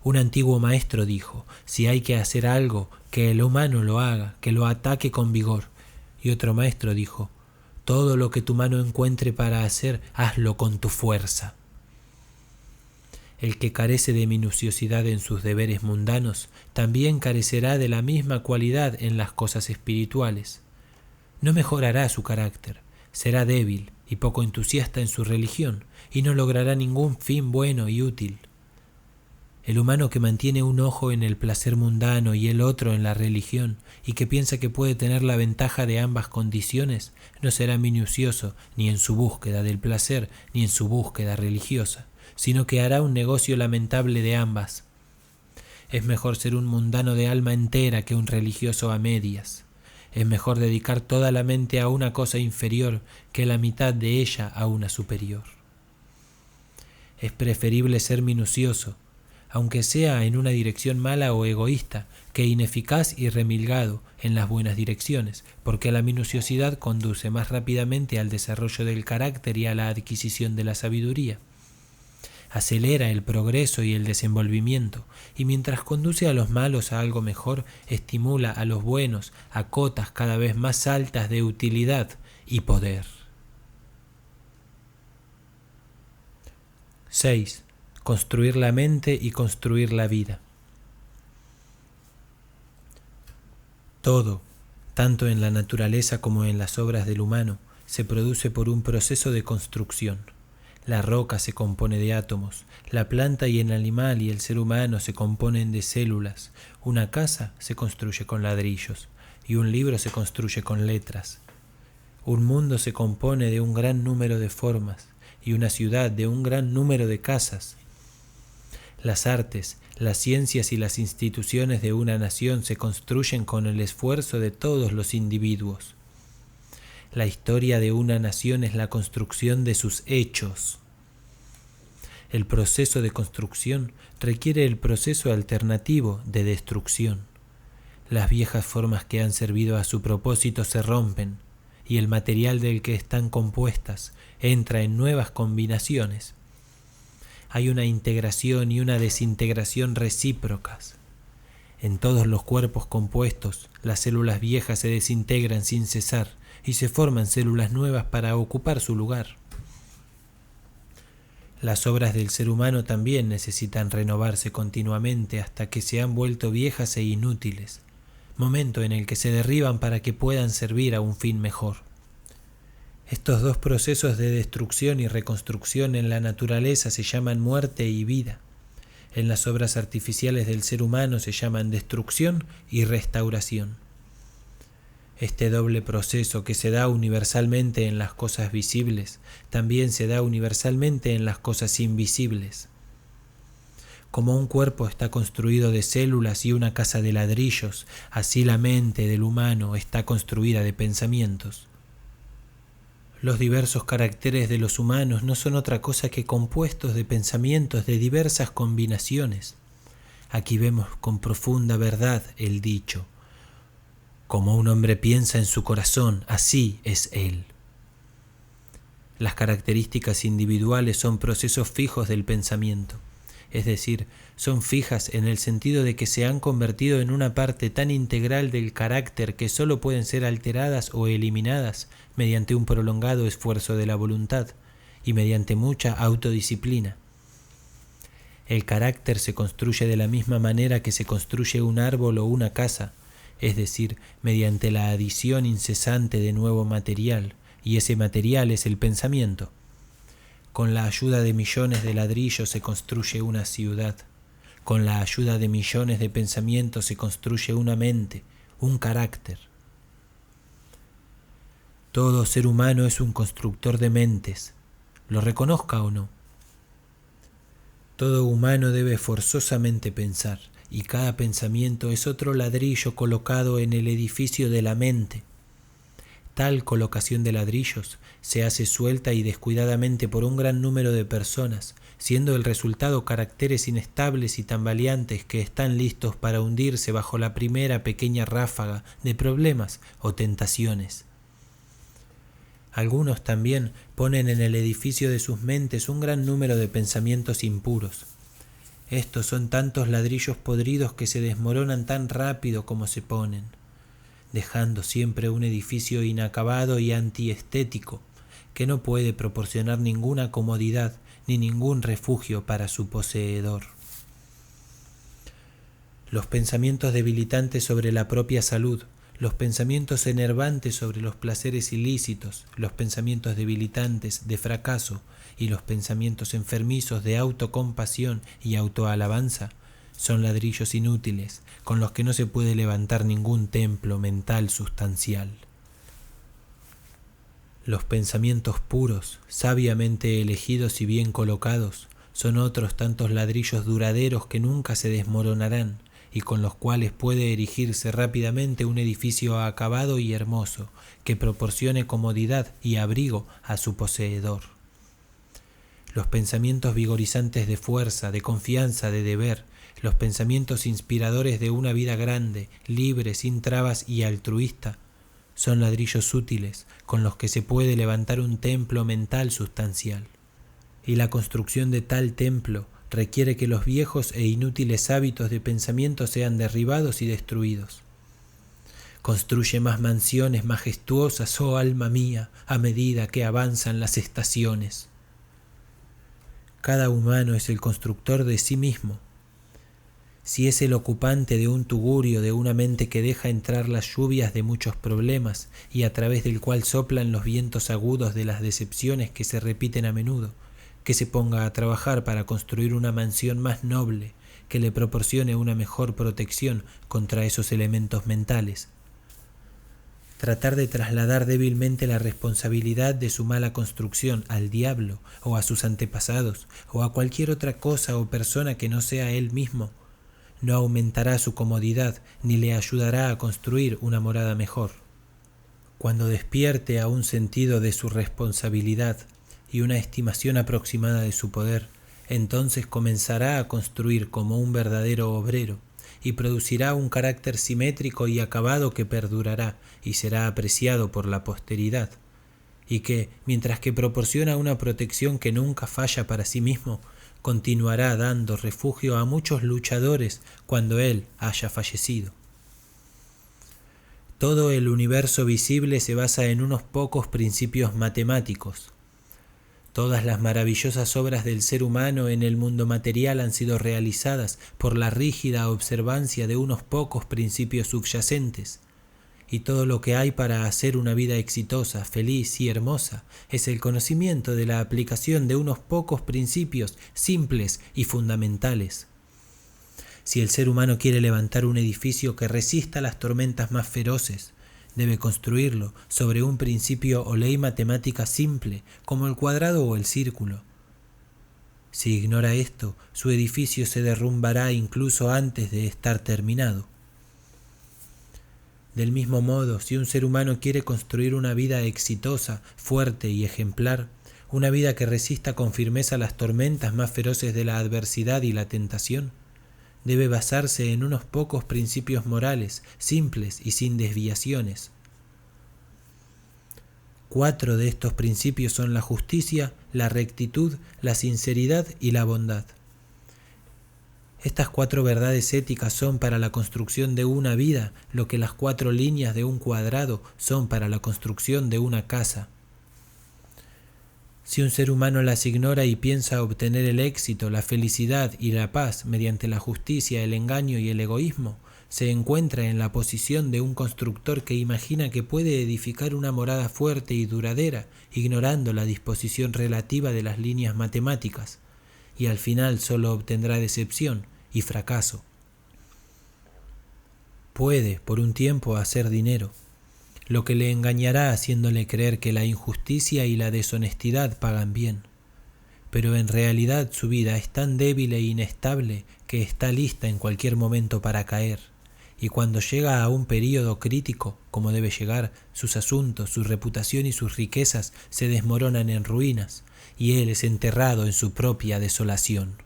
Un antiguo maestro dijo, si hay que hacer algo, que el humano lo haga, que lo ataque con vigor. Y otro maestro dijo, todo lo que tu mano encuentre para hacer, hazlo con tu fuerza. El que carece de minuciosidad en sus deberes mundanos, también carecerá de la misma cualidad en las cosas espirituales. No mejorará su carácter, será débil y poco entusiasta en su religión, y no logrará ningún fin bueno y útil. El humano que mantiene un ojo en el placer mundano y el otro en la religión, y que piensa que puede tener la ventaja de ambas condiciones, no será minucioso ni en su búsqueda del placer ni en su búsqueda religiosa, sino que hará un negocio lamentable de ambas. Es mejor ser un mundano de alma entera que un religioso a medias. Es mejor dedicar toda la mente a una cosa inferior que la mitad de ella a una superior. Es preferible ser minucioso, aunque sea en una dirección mala o egoísta, que ineficaz y remilgado en las buenas direcciones, porque la minuciosidad conduce más rápidamente al desarrollo del carácter y a la adquisición de la sabiduría. Acelera el progreso y el desenvolvimiento, y mientras conduce a los malos a algo mejor, estimula a los buenos a cotas cada vez más altas de utilidad y poder. 6. Construir la mente y construir la vida. Todo, tanto en la naturaleza como en las obras del humano, se produce por un proceso de construcción. La roca se compone de átomos, la planta y el animal y el ser humano se componen de células, una casa se construye con ladrillos y un libro se construye con letras. Un mundo se compone de un gran número de formas y una ciudad de un gran número de casas. Las artes, las ciencias y las instituciones de una nación se construyen con el esfuerzo de todos los individuos. La historia de una nación es la construcción de sus hechos. El proceso de construcción requiere el proceso alternativo de destrucción. Las viejas formas que han servido a su propósito se rompen y el material del que están compuestas entra en nuevas combinaciones. Hay una integración y una desintegración recíprocas. En todos los cuerpos compuestos, las células viejas se desintegran sin cesar y se forman células nuevas para ocupar su lugar. Las obras del ser humano también necesitan renovarse continuamente hasta que se han vuelto viejas e inútiles, momento en el que se derriban para que puedan servir a un fin mejor. Estos dos procesos de destrucción y reconstrucción en la naturaleza se llaman muerte y vida. En las obras artificiales del ser humano se llaman destrucción y restauración. Este doble proceso que se da universalmente en las cosas visibles, también se da universalmente en las cosas invisibles. Como un cuerpo está construido de células y una casa de ladrillos, así la mente del humano está construida de pensamientos. Los diversos caracteres de los humanos no son otra cosa que compuestos de pensamientos de diversas combinaciones. Aquí vemos con profunda verdad el dicho: como un hombre piensa en su corazón, así es él. Las características individuales son procesos fijos del pensamiento, es decir, son fijas en el sentido de que se han convertido en una parte tan integral del carácter que sólo pueden ser alteradas o eliminadas mediante un prolongado esfuerzo de la voluntad y mediante mucha autodisciplina. El carácter se construye de la misma manera que se construye un árbol o una casa, es decir, mediante la adición incesante de nuevo material, y ese material es el pensamiento. Con la ayuda de millones de ladrillos se construye una ciudad. Con la ayuda de millones de pensamientos se construye una mente, un carácter. Todo ser humano es un constructor de mentes, lo reconozca o no. Todo humano debe forzosamente pensar, y cada pensamiento es otro ladrillo colocado en el edificio de la mente. Tal colocación de ladrillos se hace suelta y descuidadamente por un gran número de personas, siendo el resultado caracteres inestables y tambaleantes que están listos para hundirse bajo la primera pequeña ráfaga de problemas o tentaciones. Algunos también ponen en el edificio de sus mentes un gran número de pensamientos impuros. Estos son tantos ladrillos podridos que se desmoronan tan rápido como se ponen, dejando siempre un edificio inacabado y antiestético, que no puede proporcionar ninguna comodidad ni ningún refugio para su poseedor. Los pensamientos debilitantes sobre la propia salud, los pensamientos enervantes sobre los placeres ilícitos, los pensamientos debilitantes de fracaso y los pensamientos enfermizos de autocompasión y autoalabanza son ladrillos inútiles con los que no se puede levantar ningún templo mental sustancial. Los pensamientos puros, sabiamente elegidos y bien colocados, son otros tantos ladrillos duraderos que nunca se desmoronarán y con los cuales puede erigirse rápidamente un edificio acabado y hermoso que proporcione comodidad y abrigo a su poseedor. Los pensamientos vigorizantes de fuerza, de confianza, de deber, los pensamientos inspiradores de una vida grande, libre, sin trabas y altruista, son ladrillos útiles con los que se puede levantar un templo mental sustancial. Y la construcción de tal templo requiere que los viejos e inútiles hábitos de pensamiento sean derribados y destruidos. Construye más mansiones majestuosas, oh alma mía, a medida que avanzan las estaciones. Cada humano es el constructor de sí mismo. Si es el ocupante de un tugurio de una mente que deja entrar las lluvias de muchos problemas y a través del cual soplan los vientos agudos de las decepciones que se repiten a menudo, que se ponga a trabajar para construir una mansión más noble que le proporcione una mejor protección contra esos elementos mentales. Tratar de trasladar débilmente la responsabilidad de su mala construcción al diablo o a sus antepasados o a cualquier otra cosa o persona que no sea él mismo no aumentará su comodidad ni le ayudará a construir una morada mejor. Cuando despierte a un sentido de su responsabilidad y una estimación aproximada de su poder, entonces comenzará a construir como un verdadero obrero y producirá un carácter simétrico y acabado que perdurará y será apreciado por la posteridad, y que, mientras que proporciona una protección que nunca falla para sí mismo, continuará dando refugio a muchos luchadores cuando él haya fallecido. Todo el universo visible se basa en unos pocos principios matemáticos. Todas las maravillosas obras del ser humano en el mundo material han sido realizadas por la rígida observancia de unos pocos principios subyacentes, y todo lo que hay para hacer una vida exitosa, feliz y hermosa es el conocimiento de la aplicación de unos pocos principios simples y fundamentales. Si el ser humano quiere levantar un edificio que resista las tormentas más feroces, Debe construirlo sobre un principio o ley matemática simple, como el cuadrado o el círculo. Si ignora esto, su edificio se derrumbará incluso antes de estar terminado. Del mismo modo, si un ser humano quiere construir una vida exitosa, fuerte y ejemplar, una vida que resista con firmeza las tormentas más feroces de la adversidad y la tentación, debe basarse en unos pocos principios morales, simples y sin desviaciones. 4 de estos principios son la justicia, la rectitud, la sinceridad y la bondad. Estas 4 verdades éticas son para la construcción de una vida lo que las 4 líneas de un cuadrado son para la construcción de una casa. Si un ser humano las ignora y piensa obtener el éxito, la felicidad y la paz mediante la justicia, el engaño y el egoísmo, se encuentra en la posición de un constructor que imagina que puede edificar una morada fuerte y duradera, ignorando la disposición relativa de las líneas matemáticas, y al final solo obtendrá decepción y fracaso. Puede, por un tiempo, hacer dinero, lo que le engañará haciéndole creer que la injusticia y la deshonestidad pagan bien. Pero en realidad su vida es tan débil e inestable que está lista en cualquier momento para caer, y cuando llega a un período crítico, como debe llegar, sus asuntos, su reputación y sus riquezas se desmoronan en ruinas, y él es enterrado en su propia desolación.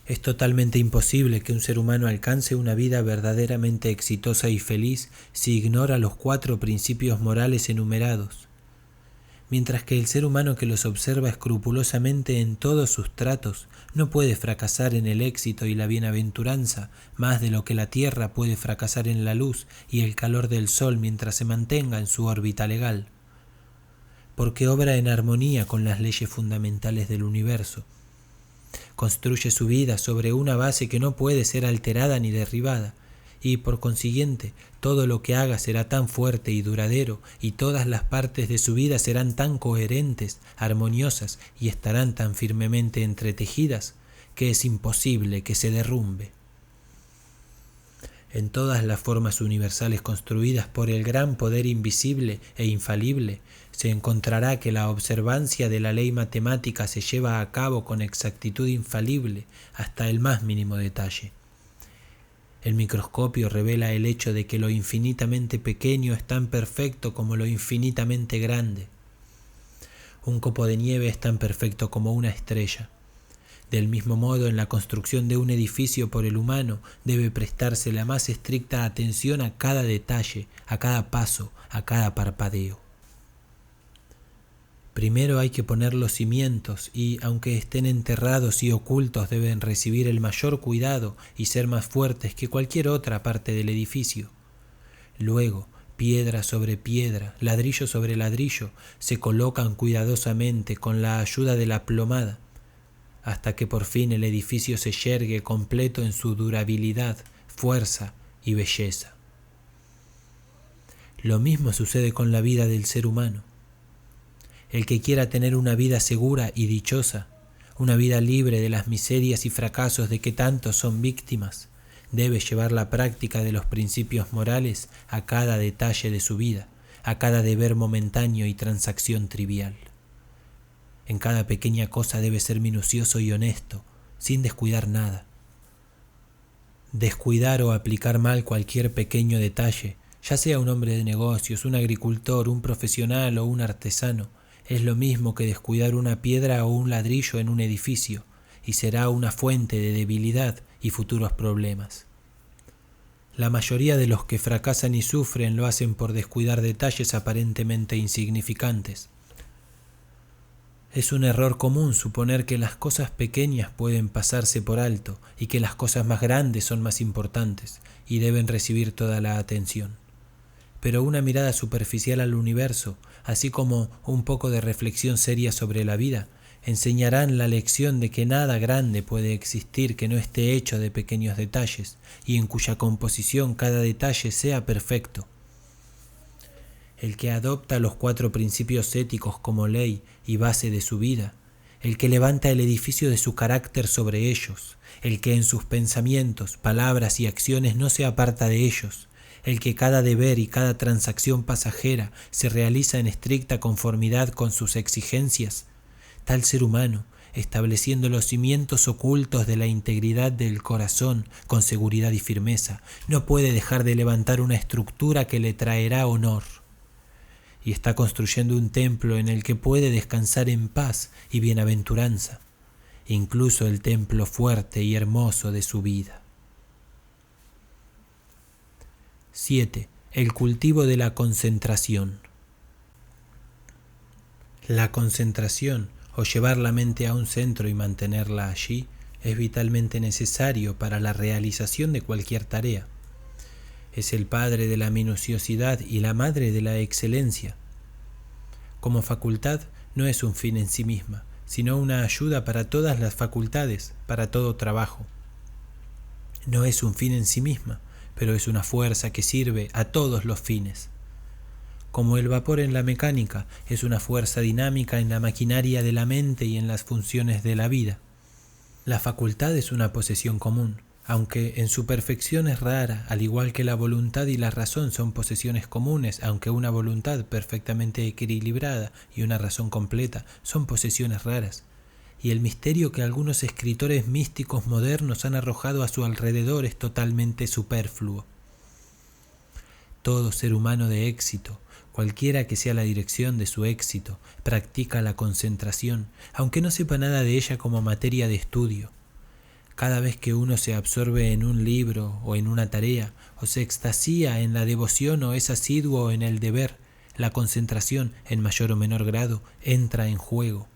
Es totalmente imposible que un ser humano alcance una vida verdaderamente exitosa y feliz si ignora los 4 principios morales enumerados. Mientras que el ser humano que los observa escrupulosamente en todos sus tratos no puede fracasar en el éxito y la bienaventuranza más de lo que la tierra puede fracasar en la luz y el calor del sol mientras se mantenga en su órbita legal, porque obra en armonía con las leyes fundamentales del universo. Construye su vida sobre una base que no puede ser alterada ni derribada, y por consiguiente todo lo que haga será tan fuerte y duradero, y todas las partes de su vida serán tan coherentes, armoniosas y estarán tan firmemente entretejidas que es imposible que se derrumbe. En todas las formas universales construidas por el gran poder invisible e infalible, se encontrará que la observancia de la ley matemática se lleva a cabo con exactitud infalible hasta el más mínimo detalle. El microscopio revela el hecho de que lo infinitamente pequeño es tan perfecto como lo infinitamente grande. Un copo de nieve es tan perfecto como una estrella. Del mismo modo, en la construcción de un edificio por el humano debe prestarse la más estricta atención a cada detalle, a cada paso, a cada parpadeo. Primero hay que poner los cimientos y, aunque estén enterrados y ocultos, deben recibir el mayor cuidado y ser más fuertes que cualquier otra parte del edificio. Luego, piedra sobre piedra, ladrillo sobre ladrillo, se colocan cuidadosamente con la ayuda de la plomada, hasta que por fin el edificio se yergue completo en su durabilidad, fuerza y belleza. Lo mismo sucede con la vida del ser humano. El que quiera tener una vida segura y dichosa, una vida libre de las miserias y fracasos de que tantos son víctimas, debe llevar la práctica de los principios morales a cada detalle de su vida, a cada deber momentáneo y transacción trivial. En cada pequeña cosa debe ser minucioso y honesto, sin descuidar nada. Descuidar o aplicar mal cualquier pequeño detalle, ya sea un hombre de negocios, un agricultor, un profesional o un artesano, es lo mismo que descuidar una piedra o un ladrillo en un edificio, y será una fuente de debilidad y futuros problemas. La mayoría de los que fracasan y sufren lo hacen por descuidar detalles aparentemente insignificantes. Es un error común suponer que las cosas pequeñas pueden pasarse por alto y que las cosas más grandes son más importantes y deben recibir toda la atención. Pero una mirada superficial al universo, así como un poco de reflexión seria sobre la vida, enseñarán la lección de que nada grande puede existir que no esté hecho de pequeños detalles y en cuya composición cada detalle sea perfecto. El que adopta los 4 principios éticos como ley y base de su vida, el que levanta el edificio de su carácter sobre ellos, el que en sus pensamientos, palabras y acciones no se aparta de ellos, el que cada deber y cada transacción pasajera se realiza en estricta conformidad con sus exigencias, tal ser humano, estableciendo los cimientos ocultos de la integridad del corazón con seguridad y firmeza, no puede dejar de levantar una estructura que le traerá honor. Y está construyendo un templo en el que puede descansar en paz y bienaventuranza, incluso el templo fuerte y hermoso de su vida. 7. El cultivo de la concentración. La concentración, o llevar la mente a un centro y mantenerla allí, es vitalmente necesario para la realización de cualquier tarea. Es el padre de la minuciosidad y la madre de la excelencia. Como facultad, no es un fin en sí misma, sino una ayuda para todas las facultades, para todo trabajo. No es un fin en sí misma, pero es una fuerza que sirve a todos los fines. Como el vapor en la mecánica, es una fuerza dinámica en la maquinaria de la mente y en las funciones de la vida. La facultad es una posesión común, aunque en su perfección es rara, al igual que la voluntad y la razón son posesiones comunes, aunque una voluntad perfectamente equilibrada y una razón completa son posesiones raras. Y el misterio que algunos escritores místicos modernos han arrojado a su alrededor es totalmente superfluo. Todo ser humano de éxito, cualquiera que sea la dirección de su éxito, practica la concentración, aunque no sepa nada de ella como materia de estudio. Cada vez que uno se absorbe en un libro o en una tarea, o se extasía en la devoción o es asiduo en el deber, la concentración, en mayor o menor grado, entra en juego.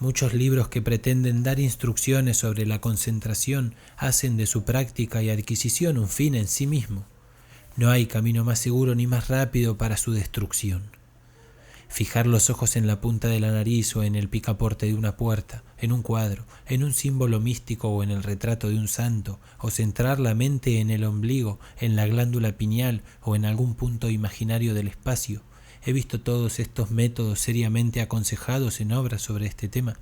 Muchos libros que pretenden dar instrucciones sobre la concentración hacen de su práctica y adquisición un fin en sí mismo. No hay camino más seguro ni más rápido para su destrucción. Fijar los ojos en la punta de la nariz o en el picaporte de una puerta, en un cuadro, en un símbolo místico o en el retrato de un santo, o centrar la mente en el ombligo, en la glándula pineal o en algún punto imaginario del espacio. He visto todos estos métodos seriamente aconsejados en obras sobre este tema.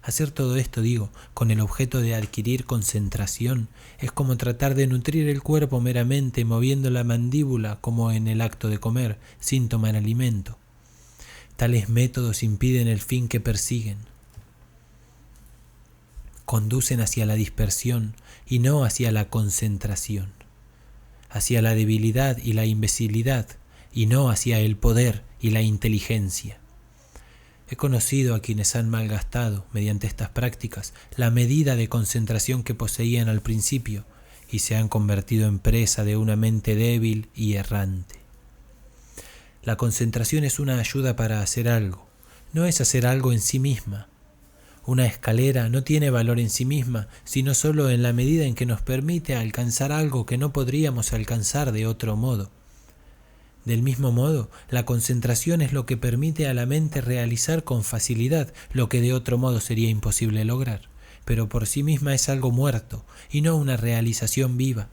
Hacer todo esto, digo, con el objeto de adquirir concentración, es como tratar de nutrir el cuerpo meramente moviendo la mandíbula como en el acto de comer, sin tomar alimento. Tales métodos impiden el fin que persiguen. Conducen hacia la dispersión y no hacia la concentración, hacia la debilidad y la imbecilidad y no hacia el poder y la inteligencia. He conocido a quienes han malgastado, mediante estas prácticas, la medida de concentración que poseían al principio y se han convertido en presa de una mente débil y errante. La concentración es una ayuda para hacer algo, no es hacer algo en sí misma. Una escalera no tiene valor en sí misma, sino solo en la medida en que nos permite alcanzar algo que no podríamos alcanzar de otro modo. Del mismo modo, la concentración es lo que permite a la mente realizar con facilidad lo que de otro modo sería imposible lograr, pero por sí misma es algo muerto y no una realización viva.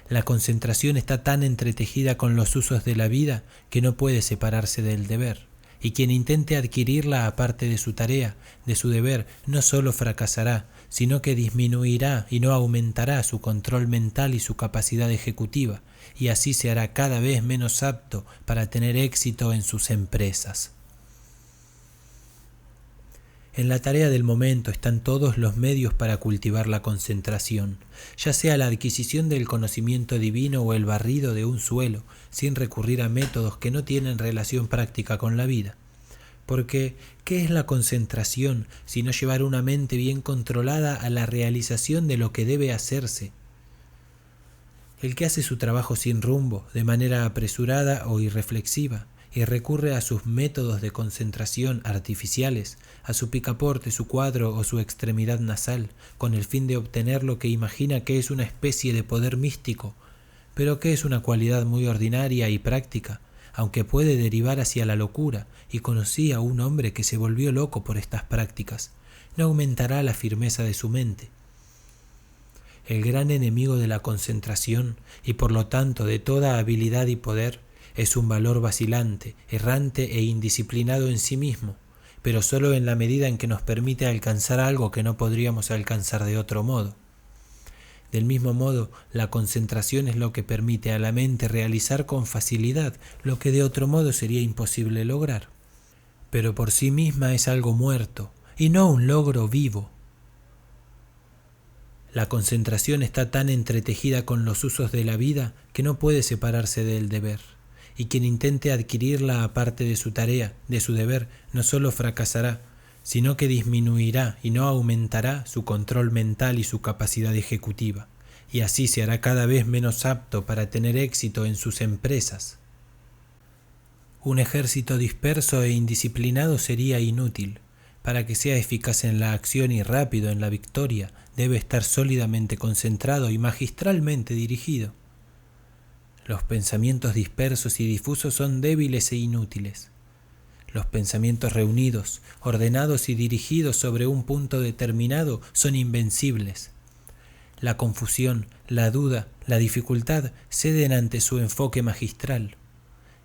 La concentración está tan entretejida con los usos de la vida que no puede separarse del deber, y quien intente adquirirla aparte de su tarea, de su deber, no solo fracasará, sino que disminuirá y no aumentará su control mental y su capacidad ejecutiva, y así se hará cada vez menos apto para tener éxito en sus empresas. En la tarea del momento están todos los medios para cultivar la concentración, ya sea la adquisición del conocimiento divino o el barrido de un suelo, sin recurrir a métodos que no tienen relación práctica con la vida. Porque, ¿qué es la concentración sino llevar una mente bien controlada a la realización de lo que debe hacerse? El que hace su trabajo sin rumbo, de manera apresurada o irreflexiva, y recurre a sus métodos de concentración artificiales, a su picaporte, su cuadro o su extremidad nasal, con el fin de obtener lo que imagina que es una especie de poder místico, pero que es una cualidad muy ordinaria y práctica, aunque puede derivar hacia la locura, y conocí a un hombre que se volvió loco por estas prácticas, no aumentará la firmeza de su mente. El gran enemigo de la concentración, y por lo tanto de toda habilidad y poder, es un valor vacilante, errante e indisciplinado en sí mismo, pero solo en la medida en que nos permite alcanzar algo que no podríamos alcanzar de otro modo. Del mismo modo, la concentración es lo que permite a la mente realizar con facilidad lo que de otro modo sería imposible lograr. Pero por sí misma es algo muerto y no un logro vivo. La concentración está tan entretejida con los usos de la vida que no puede separarse del deber, y quien intente adquirirla aparte de su tarea, de su deber, no solo fracasará, sino que disminuirá y no aumentará su control mental y su capacidad ejecutiva, y así se hará cada vez menos apto para tener éxito en sus empresas. Un ejército disperso e indisciplinado sería inútil. Para que sea eficaz en la acción y rápido en la victoria, debe estar sólidamente concentrado y magistralmente dirigido. Los pensamientos dispersos y difusos son débiles e inútiles. Los pensamientos reunidos, ordenados y dirigidos sobre un punto determinado son invencibles. La confusión, la duda, la dificultad ceden ante su enfoque magistral.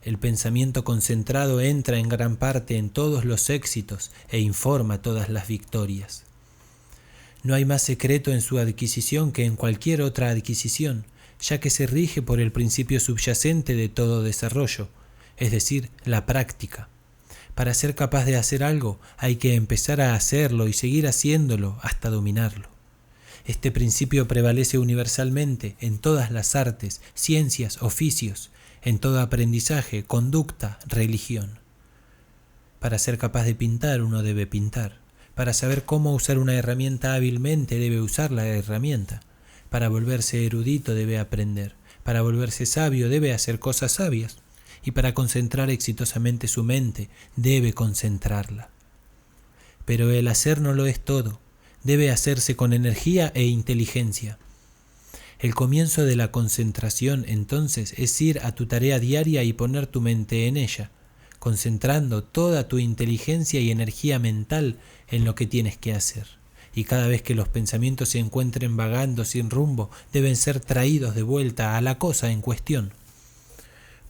El pensamiento concentrado entra en gran parte en todos los éxitos e informa todas las victorias. No hay más secreto en su adquisición que en cualquier otra adquisición, ya que se rige por el principio subyacente de todo desarrollo, es decir, la práctica. Para ser capaz de hacer algo, hay que empezar a hacerlo y seguir haciéndolo hasta dominarlo. Este principio prevalece universalmente en todas las artes, ciencias, oficios, en todo aprendizaje, conducta, religión. Para ser capaz de pintar, uno debe pintar. Para saber cómo usar una herramienta hábilmente, debe usar la herramienta. Para volverse erudito, debe aprender. Para volverse sabio, debe hacer cosas sabias. Y para concentrar exitosamente su mente, debe concentrarla. Pero el hacer no lo es todo. Debe hacerse con energía e inteligencia. El comienzo de la concentración, entonces, es ir a tu tarea diaria y poner tu mente en ella, concentrando toda tu inteligencia y energía mental en lo que tienes que hacer. Y cada vez que los pensamientos se encuentren vagando sin rumbo, deben ser traídos de vuelta a la cosa en cuestión.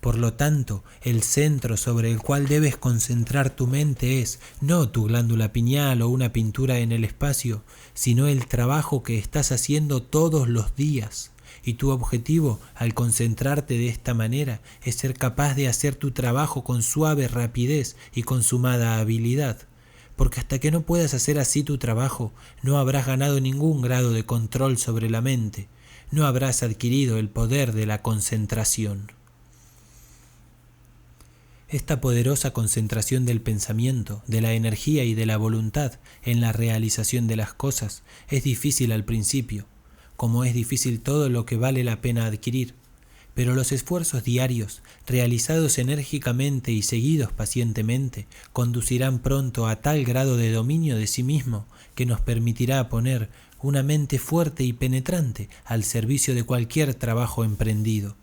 Por lo tanto, el centro sobre el cual debes concentrar tu mente es no tu glándula pineal o una pintura en el espacio, sino el trabajo que estás haciendo todos los días. Y tu objetivo, al concentrarte de esta manera, es ser capaz de hacer tu trabajo con suave rapidez y consumada habilidad. Porque hasta que no puedas hacer así tu trabajo, no habrás ganado ningún grado de control sobre la mente, no habrás adquirido el poder de la concentración. Esta poderosa concentración del pensamiento, de la energía y de la voluntad en la realización de las cosas es difícil al principio, como es difícil todo lo que vale la pena adquirir, pero los esfuerzos diarios, realizados enérgicamente y seguidos pacientemente, conducirán pronto a tal grado de dominio de sí mismo que nos permitirá poner una mente fuerte y penetrante al servicio de cualquier trabajo emprendido.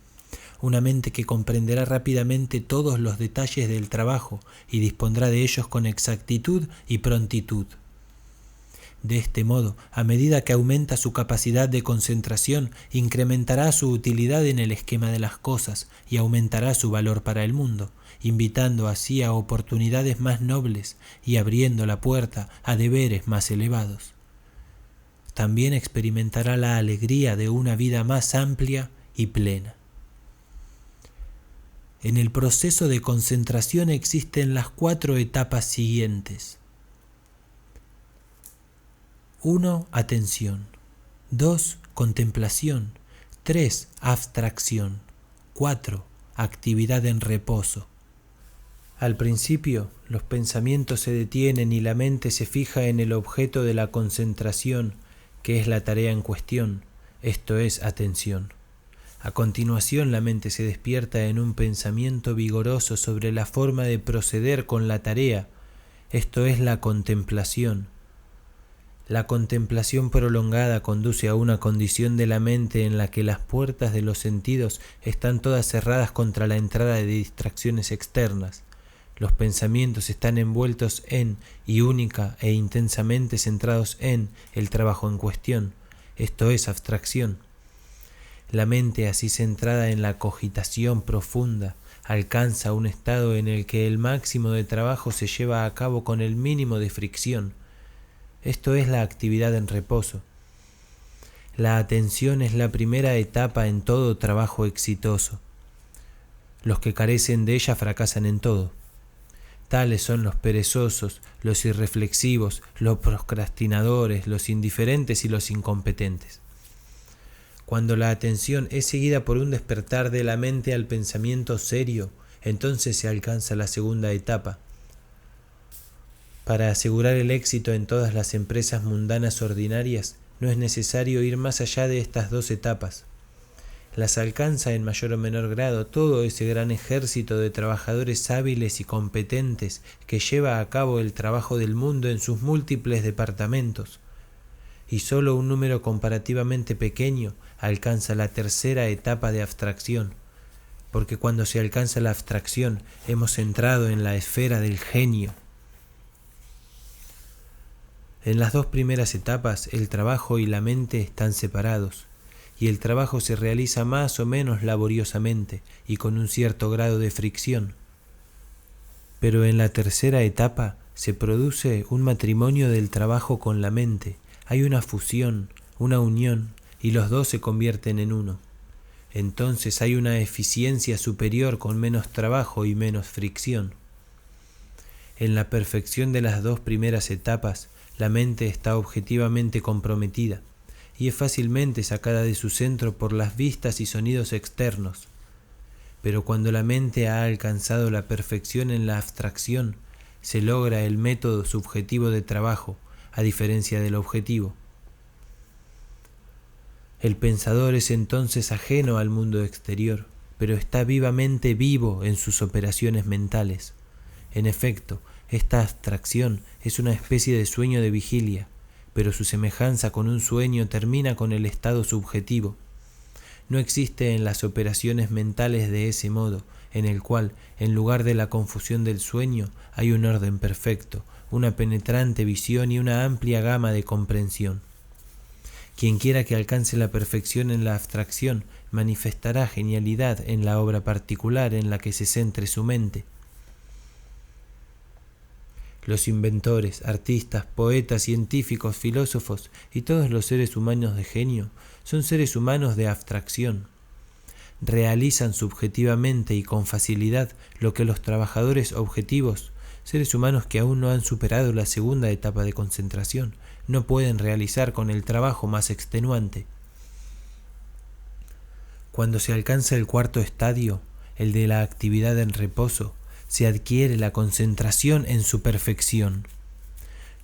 Una mente que comprenderá rápidamente todos los detalles del trabajo y dispondrá de ellos con exactitud y prontitud. De este modo, a medida que aumenta su capacidad de concentración, incrementará su utilidad en el esquema de las cosas y aumentará su valor para el mundo, invitando así a oportunidades más nobles y abriendo la puerta a deberes más elevados. También experimentará la alegría de una vida más amplia y plena. En el proceso de concentración existen las 4 etapas siguientes. 1. Atención. 2. Contemplación. 3. Abstracción. 4. Actividad en reposo. Al principio, los pensamientos se detienen y la mente se fija en el objeto de la concentración, que es la tarea en cuestión, esto es atención. A continuación, la mente se despierta en un pensamiento vigoroso sobre la forma de proceder con la tarea, esto es la contemplación. La contemplación prolongada conduce a una condición de la mente en la que las puertas de los sentidos están todas cerradas contra la entrada de distracciones externas. Los pensamientos están envueltos en y única e intensamente centrados en el trabajo en cuestión, esto es abstracción. La mente, así centrada en la cogitación profunda, alcanza un estado en el que el máximo de trabajo se lleva a cabo con el mínimo de fricción. Esto es la actividad en reposo. La atención es la primera etapa en todo trabajo exitoso. Los que carecen de ella fracasan en todo. Tales son los perezosos, los irreflexivos, los procrastinadores, los indiferentes y los incompetentes. Cuando la atención es seguida por un despertar de la mente al pensamiento serio, entonces se alcanza la segunda etapa. Para asegurar el éxito en todas las empresas mundanas ordinarias, no es necesario ir más allá de estas dos etapas. Las alcanza en mayor o menor grado todo ese gran ejército de trabajadores hábiles y competentes que lleva a cabo el trabajo del mundo en sus múltiples departamentos, y solo un número comparativamente pequeño alcanza la tercera etapa de abstracción, porque cuando se alcanza la abstracción hemos entrado en la esfera del genio. En las dos primeras etapas el trabajo y la mente están separados, y el trabajo se realiza más o menos laboriosamente y con un cierto grado de fricción. Pero en la tercera etapa se produce un matrimonio del trabajo con la mente, hay una fusión, una unión, y los dos se convierten en uno. Entonces hay una eficiencia superior con menos trabajo y menos fricción. En la perfección de las dos primeras etapas, la mente está objetivamente comprometida y es fácilmente sacada de su centro por las vistas y sonidos externos. Pero cuando la mente ha alcanzado la perfección en la abstracción, se logra el método subjetivo de trabajo, a diferencia del objetivo. El pensador es entonces ajeno al mundo exterior, pero está vivamente vivo en sus operaciones mentales. En efecto, esta abstracción es una especie de sueño de vigilia, pero su semejanza con un sueño termina con el estado subjetivo. No existe en las operaciones mentales de ese modo, en el cual, en lugar de la confusión del sueño, hay un orden perfecto, una penetrante visión y una amplia gama de comprensión. Quien quiera que alcance la perfección en la abstracción, manifestará genialidad en la obra particular en la que se centre su mente. Los inventores, artistas, poetas, científicos, filósofos y todos los seres humanos de genio son seres humanos de abstracción. Realizan subjetivamente y con facilidad lo que los trabajadores objetivos, seres humanos que aún no han superado la segunda etapa de concentración, no pueden realizar con el trabajo más extenuante. Cuando se alcanza el cuarto estadio, el de la actividad en reposo, se adquiere la concentración en su perfección.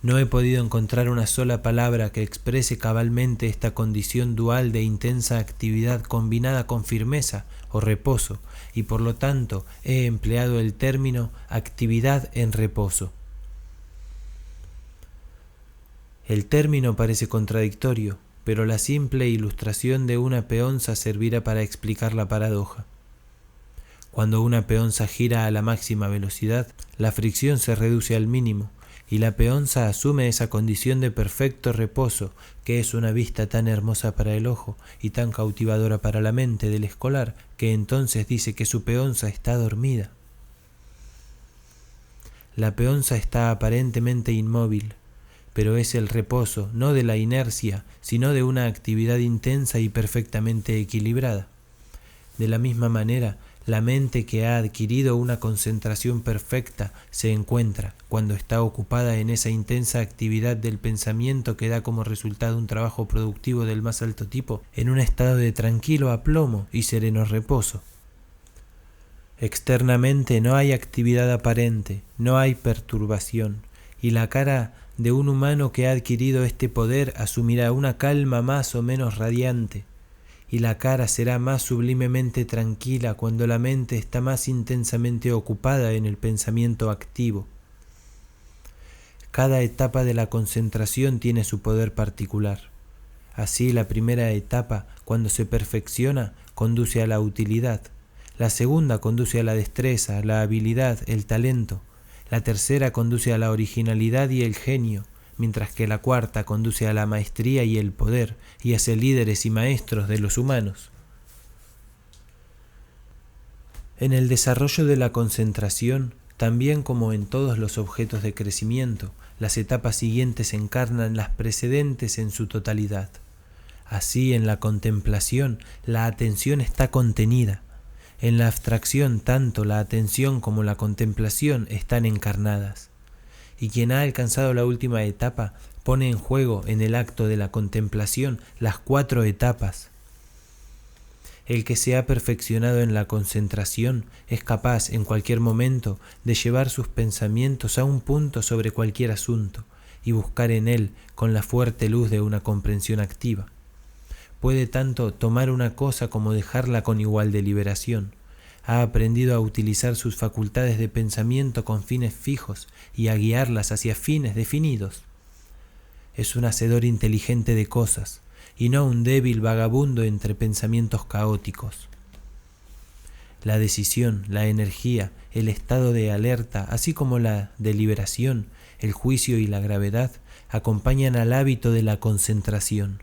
No he podido encontrar una sola palabra que exprese cabalmente esta condición dual de intensa actividad combinada con firmeza o reposo, y por lo tanto he empleado el término actividad en reposo. El término parece contradictorio, pero la simple ilustración de una peonza servirá para explicar la paradoja. Cuando una peonza gira a la máxima velocidad, la fricción se reduce al mínimo, y la peonza asume esa condición de perfecto reposo, que es una vista tan hermosa para el ojo y tan cautivadora para la mente del escolar, que entonces dice que su peonza está dormida. La peonza está aparentemente inmóvil, pero es el reposo no de la inercia, sino de una actividad intensa y perfectamente equilibrada. De la misma manera, la mente que ha adquirido una concentración perfecta se encuentra, cuando está ocupada en esa intensa actividad del pensamiento que da como resultado un trabajo productivo del más alto tipo, en un estado de tranquilo aplomo y sereno reposo. Externamente no hay actividad aparente, no hay perturbación, y la cara de un humano que ha adquirido este poder asumirá una calma más o menos radiante, y la cara será más sublimemente tranquila cuando la mente está más intensamente ocupada en el pensamiento activo. Cada etapa de la concentración tiene su poder particular. Así, la primera etapa, cuando se perfecciona, conduce a la utilidad. La segunda conduce a la destreza, la habilidad, el talento. La tercera conduce a la originalidad y el genio, mientras que la cuarta conduce a la maestría y el poder, y hace líderes y maestros de los humanos. En el desarrollo de la concentración, también como en todos los objetos de crecimiento, las etapas siguientes encarnan las precedentes en su totalidad. Así, en la contemplación, la atención está contenida. En la abstracción, tanto la atención como la contemplación están encarnadas. Y quien ha alcanzado la última etapa pone en juego en el acto de la contemplación las 4 etapas. El que se ha perfeccionado en la concentración es capaz en cualquier momento de llevar sus pensamientos a un punto sobre cualquier asunto y buscar en él con la fuerte luz de una comprensión activa. Puede tanto tomar una cosa como dejarla con igual deliberación. Ha aprendido a utilizar sus facultades de pensamiento con fines fijos y a guiarlas hacia fines definidos. Es un hacedor inteligente de cosas, y no un débil vagabundo entre pensamientos caóticos. La decisión, la energía, el estado de alerta, así como la deliberación, el juicio y la gravedad, acompañan al hábito de la concentración,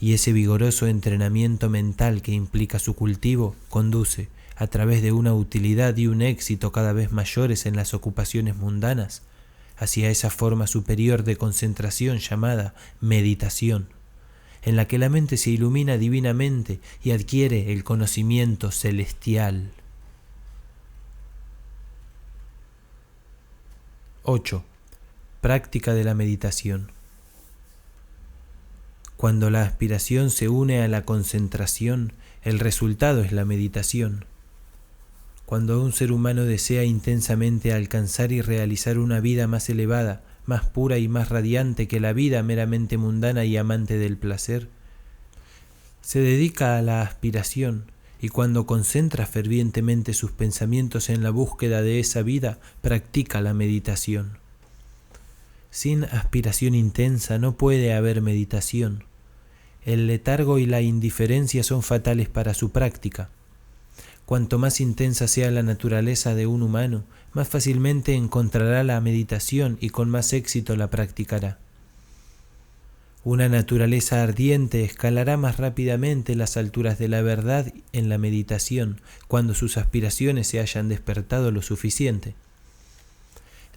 y ese vigoroso entrenamiento mental que implica su cultivo conduce, a través de una utilidad y un éxito cada vez mayores en las ocupaciones mundanas, hacia esa forma superior de concentración llamada meditación, en la que la mente se ilumina divinamente y adquiere el conocimiento celestial. 8. Práctica de la meditación. Cuando la aspiración se une a la concentración, el resultado es la meditación. Cuando un ser humano desea intensamente alcanzar y realizar una vida más elevada, más pura y más radiante que la vida meramente mundana y amante del placer, se dedica a la aspiración, y cuando concentra fervientemente sus pensamientos en la búsqueda de esa vida, practica la meditación. Sin aspiración intensa no puede haber meditación. El letargo y la indiferencia son fatales para su práctica. Cuanto más intensa sea la naturaleza de un humano, más fácilmente encontrará la meditación y con más éxito la practicará. Una naturaleza ardiente escalará más rápidamente las alturas de la verdad en la meditación, cuando sus aspiraciones se hayan despertado lo suficiente.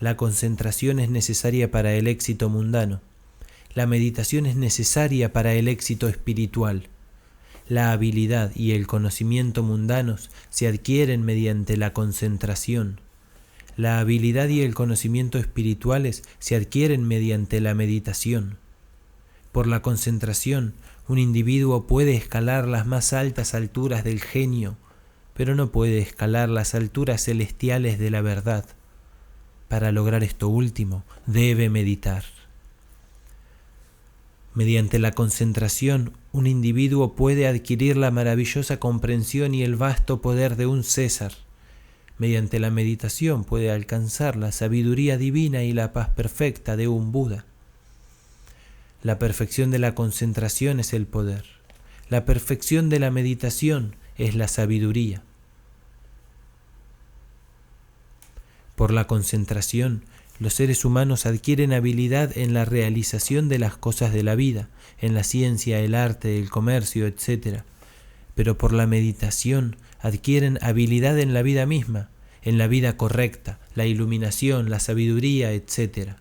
La concentración es necesaria para el éxito mundano. La meditación es necesaria para el éxito espiritual. La habilidad y el conocimiento mundanos se adquieren mediante la concentración. La habilidad y el conocimiento espirituales se adquieren mediante la meditación. Por la concentración, un individuo puede escalar las más altas alturas del genio, pero no puede escalar las alturas celestiales de la verdad. Para lograr esto último, debe meditar. Mediante la concentración, un individuo puede adquirir la maravillosa comprensión y el vasto poder de un César. Mediante la meditación puede alcanzar la sabiduría divina y la paz perfecta de un Buda. La perfección de la concentración es el poder. La perfección de la meditación es la sabiduría. Por la concentración, los seres humanos adquieren habilidad en la realización de las cosas de la vida, en la ciencia, el arte, el comercio, etc. Pero por la meditación adquieren habilidad en la vida misma, en la vida correcta, la iluminación, la sabiduría, etc.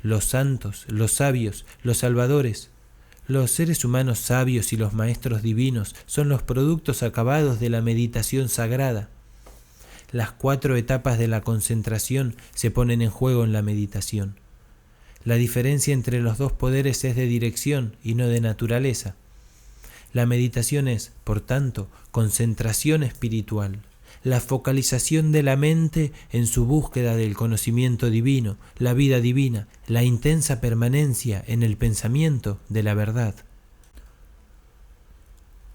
Los santos, los sabios, los salvadores, los seres humanos sabios y los maestros divinos son los productos acabados de la meditación sagrada. Las 4 etapas de la concentración se ponen en juego en la meditación. La diferencia entre los dos poderes es de dirección y no de naturaleza. La meditación es, por tanto, concentración espiritual, la focalización de la mente en su búsqueda del conocimiento divino, la vida divina, la intensa permanencia en el pensamiento de la verdad.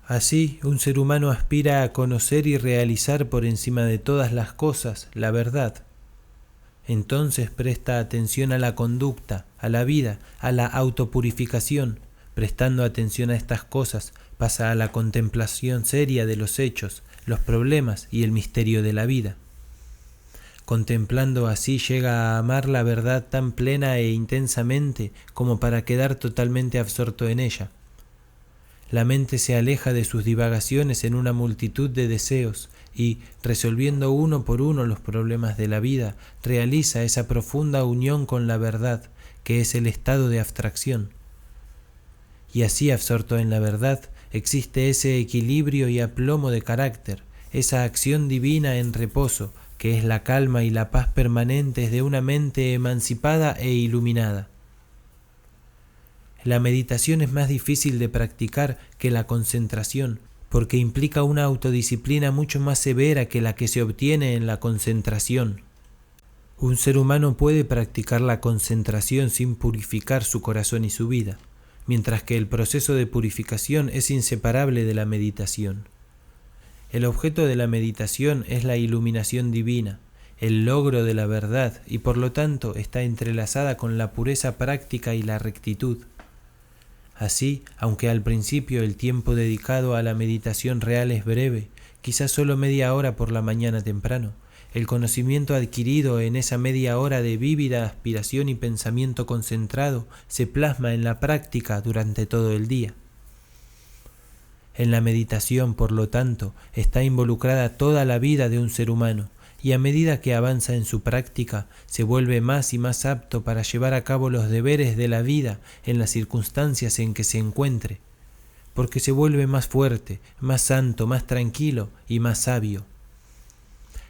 Así, un ser humano aspira a conocer y realizar por encima de todas las cosas la verdad. Entonces presta atención a la conducta, a la vida, a la autopurificación. Prestando atención a estas cosas, pasa a la contemplación seria de los hechos, los problemas y el misterio de la vida. Contemplando así llega a amar la verdad tan plena e intensamente como para quedar totalmente absorto en ella. La mente se aleja de sus divagaciones en una multitud de deseos y, resolviendo uno por uno los problemas de la vida, realiza esa profunda unión con la verdad, que es el estado de abstracción. Y así, absorto en la verdad, existe ese equilibrio y aplomo de carácter, esa acción divina en reposo, que es la calma y la paz permanentes de una mente emancipada e iluminada. La meditación es más difícil de practicar que la concentración, porque implica una autodisciplina mucho más severa que la que se obtiene en la concentración. Un ser humano puede practicar la concentración sin purificar su corazón y su vida, mientras que el proceso de purificación es inseparable de la meditación. El objeto de la meditación es la iluminación divina, el logro de la verdad, y por lo tanto está entrelazada con la pureza práctica y la rectitud. Así, aunque al principio el tiempo dedicado a la meditación real es breve, quizás solo media hora por la mañana temprano, el conocimiento adquirido en esa media hora de vívida aspiración y pensamiento concentrado se plasma en la práctica durante todo el día. En la meditación, por lo tanto, está involucrada toda la vida de un ser humano, y a medida que avanza en su práctica, se vuelve más y más apto para llevar a cabo los deberes de la vida en las circunstancias en que se encuentre, porque se vuelve más fuerte, más santo, más tranquilo y más sabio.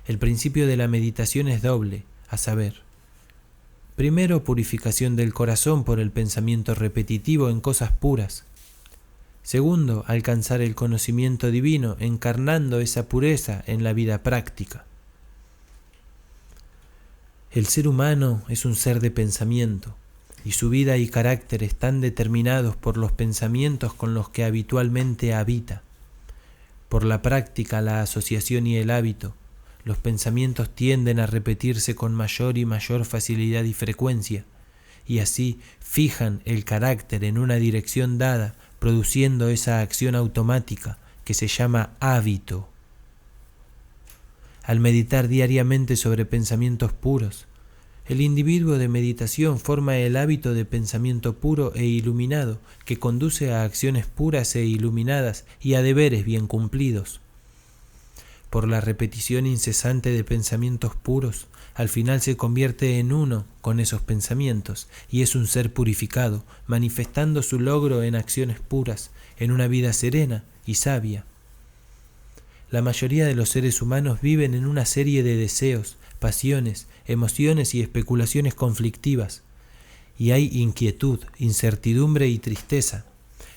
El principio de la meditación es doble, a saber, primero, purificación del corazón por el pensamiento repetitivo en cosas puras. Segundo, alcanzar el conocimiento divino, encarnando esa pureza en la vida práctica. El ser humano es un ser de pensamiento, y su vida y carácter están determinados por los pensamientos con los que habitualmente habita. Por la práctica, la asociación y el hábito, los pensamientos tienden a repetirse con mayor y mayor facilidad y frecuencia, y así fijan el carácter en una dirección dada, produciendo esa acción automática que se llama hábito. Al meditar diariamente sobre pensamientos puros, el individuo de meditación forma el hábito de pensamiento puro e iluminado que conduce a acciones puras e iluminadas y a deberes bien cumplidos. Por la repetición incesante de pensamientos puros, al final se convierte en uno con esos pensamientos y es un ser purificado, manifestando su logro en acciones puras, en una vida serena y sabia. La mayoría de los seres humanos viven en una serie de deseos, pasiones, emociones y especulaciones conflictivas, y hay inquietud, incertidumbre y tristeza.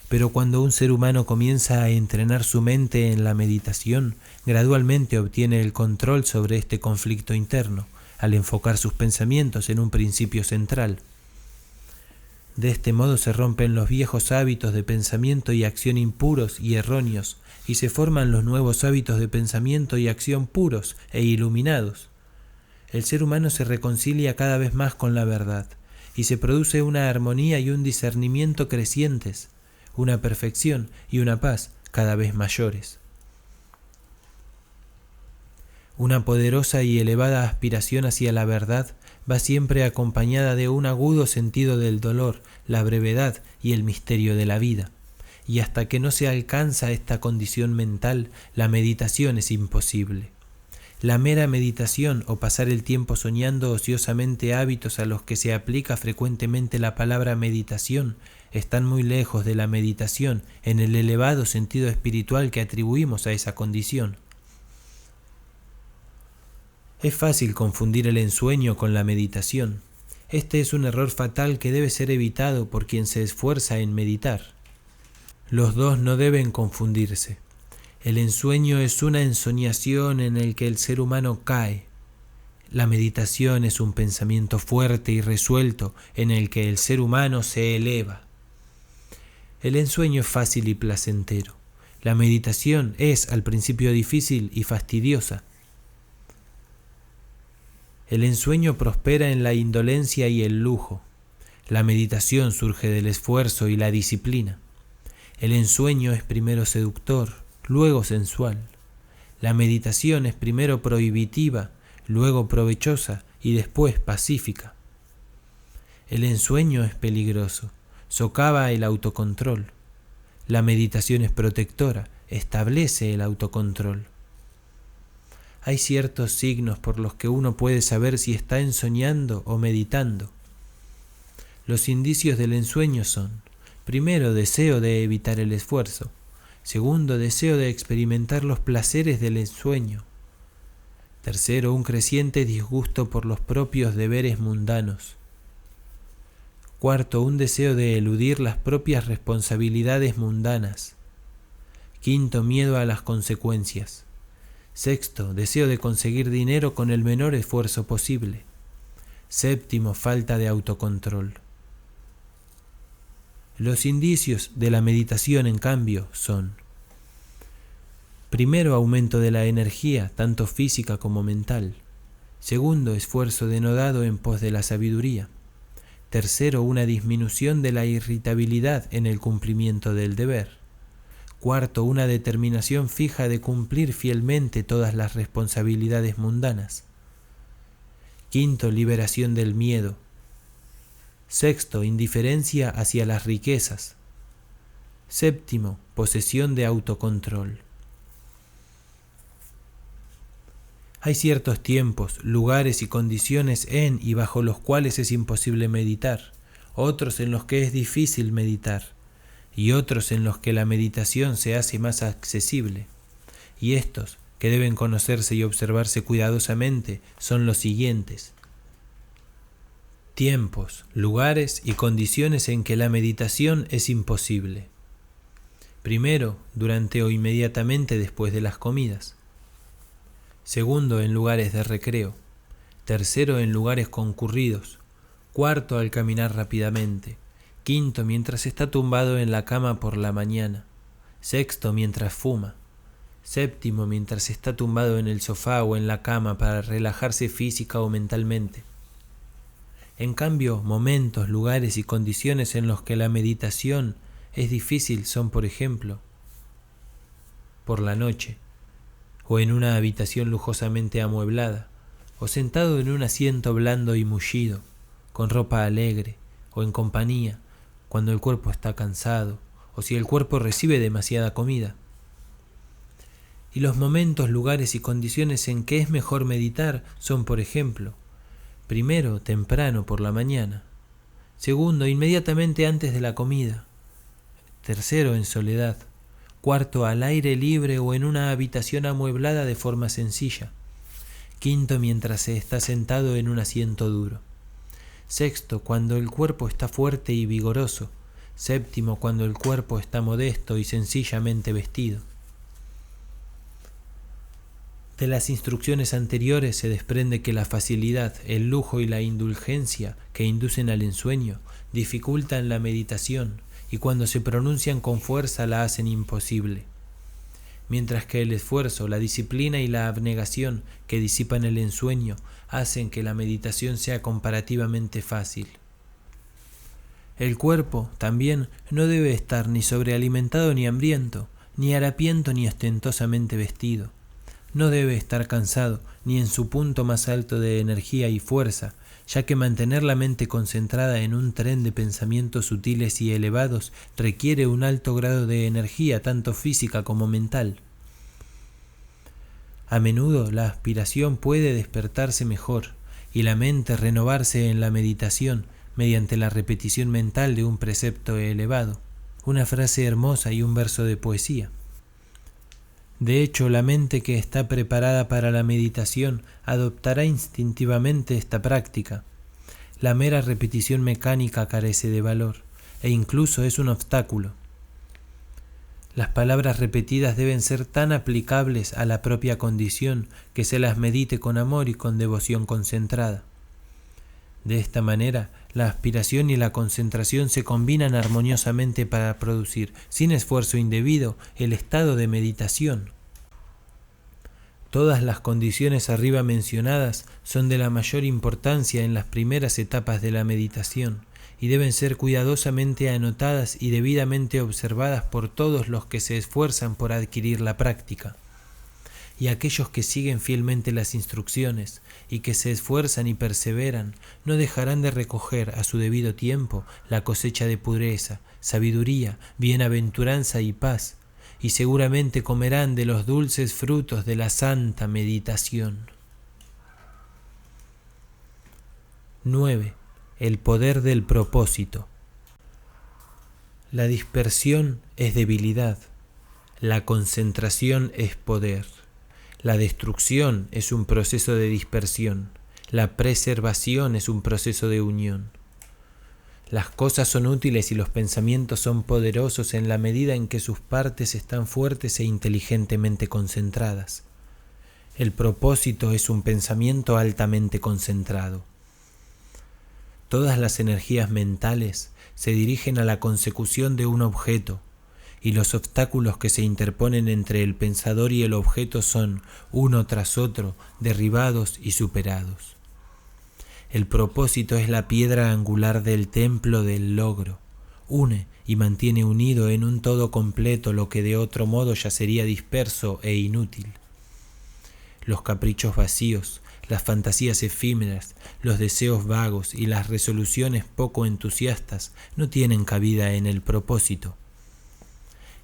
Pero cuando un ser humano comienza a entrenar su mente en la meditación, gradualmente obtiene el control sobre este conflicto interno, al enfocar sus pensamientos en un principio central. De este modo se rompen los viejos hábitos de pensamiento y acción impuros y erróneos, y se forman los nuevos hábitos de pensamiento y acción puros e iluminados. El ser humano se reconcilia cada vez más con la verdad, y se produce una armonía y un discernimiento crecientes, una perfección y una paz cada vez mayores. Una poderosa y elevada aspiración hacia la verdad va siempre acompañada de un agudo sentido del dolor, la brevedad y el misterio de la vida. Y hasta que no se alcanza esta condición mental, la meditación es imposible. La mera meditación o pasar el tiempo soñando ociosamente hábitos a los que se aplica frecuentemente la palabra meditación están muy lejos de la meditación en el elevado sentido espiritual que atribuimos a esa condición. Es fácil confundir el ensueño con la meditación. Este es un error fatal que debe ser evitado por quien se esfuerza en meditar. Los dos no deben confundirse. El ensueño es una ensoñación en el que el ser humano cae. La meditación es un pensamiento fuerte y resuelto en el que el ser humano se eleva. El ensueño es fácil y placentero. La meditación es al principio difícil y fastidiosa. El ensueño prospera en la indolencia y el lujo. La meditación surge del esfuerzo y la disciplina. El ensueño es primero seductor, luego sensual. La meditación es primero prohibitiva, luego provechosa y después pacífica. El ensueño es peligroso, socava el autocontrol. La meditación es protectora, establece el autocontrol. Hay ciertos signos por los que uno puede saber si está ensoñando o meditando. Los indicios del ensueño son Primero, deseo de evitar el esfuerzo. Segundo, deseo de experimentar los placeres del ensueño. Tercero, un creciente disgusto por los propios deberes mundanos. Cuarto, un deseo de eludir las propias responsabilidades mundanas. Quinto, miedo a las consecuencias. Sexto, deseo de conseguir dinero con el menor esfuerzo posible. Séptimo, falta de autocontrol. Los indicios de la meditación, en cambio, son: primero, aumento de la energía, tanto física como mental. Segundo, esfuerzo denodado en pos de la sabiduría. Tercero, una disminución de la irritabilidad en el cumplimiento del deber. Cuarto, una determinación fija de cumplir fielmente todas las responsabilidades mundanas. Quinto, liberación del miedo. Sexto, indiferencia hacia las riquezas. Séptimo, posesión de autocontrol. Hay ciertos tiempos, lugares y condiciones en y bajo los cuales es imposible meditar, otros en los que es difícil meditar, y otros en los que la meditación se hace más accesible. Y estos, que deben conocerse y observarse cuidadosamente, son los siguientes: tiempos, lugares y condiciones en que la meditación es imposible. Primero, durante o inmediatamente después de las comidas. Segundo, en lugares de recreo. Tercero, en lugares concurridos. Cuarto, al caminar rápidamente. Quinto, mientras está tumbado en la cama por la mañana. Sexto, mientras fuma. Séptimo, mientras está tumbado en el sofá o en la cama para relajarse física o mentalmente. En cambio, momentos, lugares y condiciones en los que la meditación es difícil son, por ejemplo, por la noche, o en una habitación lujosamente amueblada, o sentado en un asiento blando y mullido, con ropa alegre, o en compañía, cuando el cuerpo está cansado, o si el cuerpo recibe demasiada comida. Y los momentos, lugares y condiciones en que es mejor meditar son, por ejemplo, primero, temprano por la mañana. Segundo, inmediatamente antes de la comida. Tercero, en soledad. Cuarto, al aire libre o en una habitación amueblada de forma sencilla. Quinto, mientras se está sentado en un asiento duro. Sexto, cuando el cuerpo está fuerte y vigoroso. Séptimo, cuando el cuerpo está modesto y sencillamente vestido. De las instrucciones anteriores se desprende que la facilidad, el lujo y la indulgencia que inducen al ensueño dificultan la meditación y cuando se pronuncian con fuerza la hacen imposible, mientras que el esfuerzo, la disciplina y la abnegación que disipan el ensueño hacen que la meditación sea comparativamente fácil. El cuerpo, también, no debe estar ni sobrealimentado ni hambriento, ni harapiento ni ostentosamente vestido. No debe estar cansado, ni en su punto más alto de energía y fuerza, ya que mantener la mente concentrada en un tren de pensamientos sutiles y elevados requiere un alto grado de energía, tanto física como mental. A menudo la aspiración puede despertarse mejor y la mente renovarse en la meditación mediante la repetición mental de un precepto elevado, una frase hermosa y un verso de poesía. De hecho, la mente que está preparada para la meditación adoptará instintivamente esta práctica. La mera repetición mecánica carece de valor e incluso es un obstáculo. Las palabras repetidas deben ser tan aplicables a la propia condición que se las medite con amor y con devoción concentrada. De esta manera, la aspiración y la concentración se combinan armoniosamente para producir, sin esfuerzo indebido, el estado de meditación. Todas las condiciones arriba mencionadas son de la mayor importancia en las primeras etapas de la meditación y deben ser cuidadosamente anotadas y debidamente observadas por todos los que se esfuerzan por adquirir la práctica. Y aquellos que siguen fielmente las instrucciones y que se esfuerzan y perseveran no dejarán de recoger a su debido tiempo la cosecha de pureza, sabiduría, bienaventuranza y paz, y seguramente comerán de los dulces frutos de la santa meditación. 9. El poder del propósito. La dispersión es debilidad, la concentración es poder, la destrucción es un proceso de dispersión, la preservación es un proceso de unión. Las cosas son útiles y los pensamientos son poderosos en la medida en que sus partes están fuertes e inteligentemente concentradas. El propósito es un pensamiento altamente concentrado. Todas las energías mentales se dirigen a la consecución de un objeto, y los obstáculos que se interponen entre el pensador y el objeto son, uno tras otro, derribados y superados. El propósito es la piedra angular del templo del logro. Une y mantiene unido en un todo completo lo que de otro modo ya sería disperso e inútil. Los caprichos vacíos, las fantasías efímeras, los deseos vagos y las resoluciones poco entusiastas no tienen cabida en el propósito.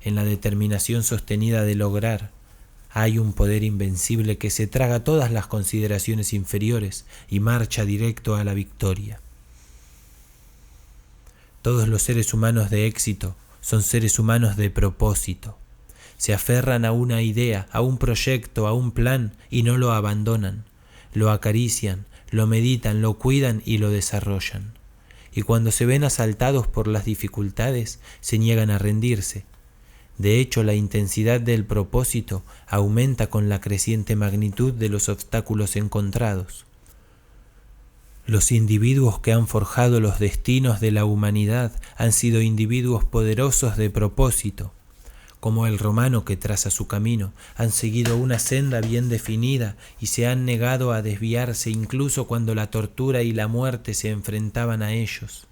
En la determinación sostenida de lograr, hay un poder invencible que se traga todas las consideraciones inferiores y marcha directo a la victoria. Todos los seres humanos de éxito son seres humanos de propósito. Se aferran a una idea, a un proyecto, a un plan y no lo abandonan. Lo acarician, lo meditan, lo cuidan y lo desarrollan. Y cuando se ven asaltados por las dificultades, se niegan a rendirse. De hecho, la intensidad del propósito aumenta con la creciente magnitud de los obstáculos encontrados. Los individuos que han forjado los destinos de la humanidad han sido individuos poderosos de propósito. Como el romano que traza su camino, han seguido una senda bien definida y se han negado a desviarse incluso cuando la tortura y la muerte se enfrentaban a ellos.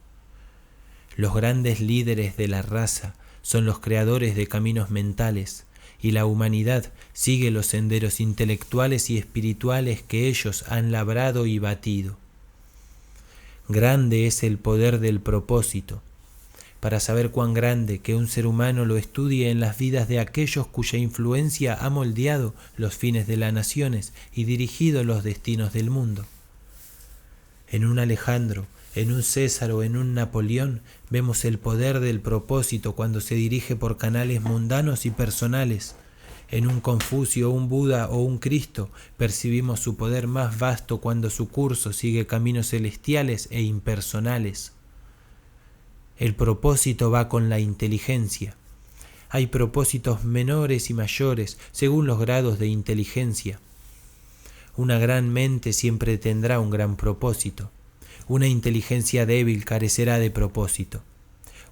Los grandes líderes de la raza son los creadores de caminos mentales, y la humanidad sigue los senderos intelectuales y espirituales que ellos han labrado y batido. Grande es el poder del propósito. Para saber cuán grande, que un ser humano lo estudie en las vidas de aquellos cuya influencia ha moldeado los fines de las naciones y dirigido los destinos del mundo. En un Alejandro, en un César o en un Napoleón vemos el poder del propósito cuando se dirige por canales mundanos y personales. En un Confucio, un Buda o un Cristo percibimos su poder más vasto cuando su curso sigue caminos celestiales e impersonales. El propósito va con la inteligencia. Hay propósitos menores y mayores según los grados de inteligencia. Una gran mente siempre tendrá un gran propósito. Una inteligencia débil carecerá de propósito.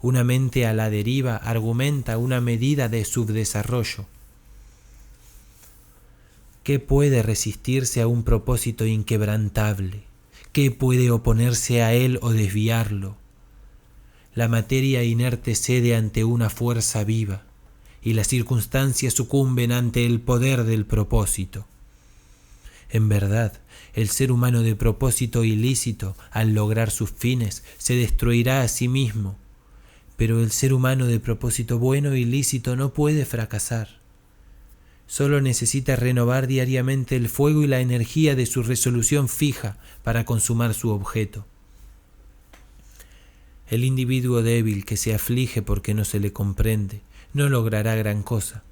Una mente a la deriva argumenta una medida de subdesarrollo. ¿Qué puede resistirse a un propósito inquebrantable? ¿Qué puede oponerse a él o desviarlo? La materia inerte cede ante una fuerza viva, y las circunstancias sucumben ante el poder del propósito. En verdad, el ser humano de propósito ilícito, al lograr sus fines, se destruirá a sí mismo, pero el ser humano de propósito bueno y lícito no puede fracasar. Solo necesita renovar diariamente el fuego y la energía de su resolución fija para consumar su objeto. El individuo débil que se aflige porque no se le comprende, no logrará gran cosa.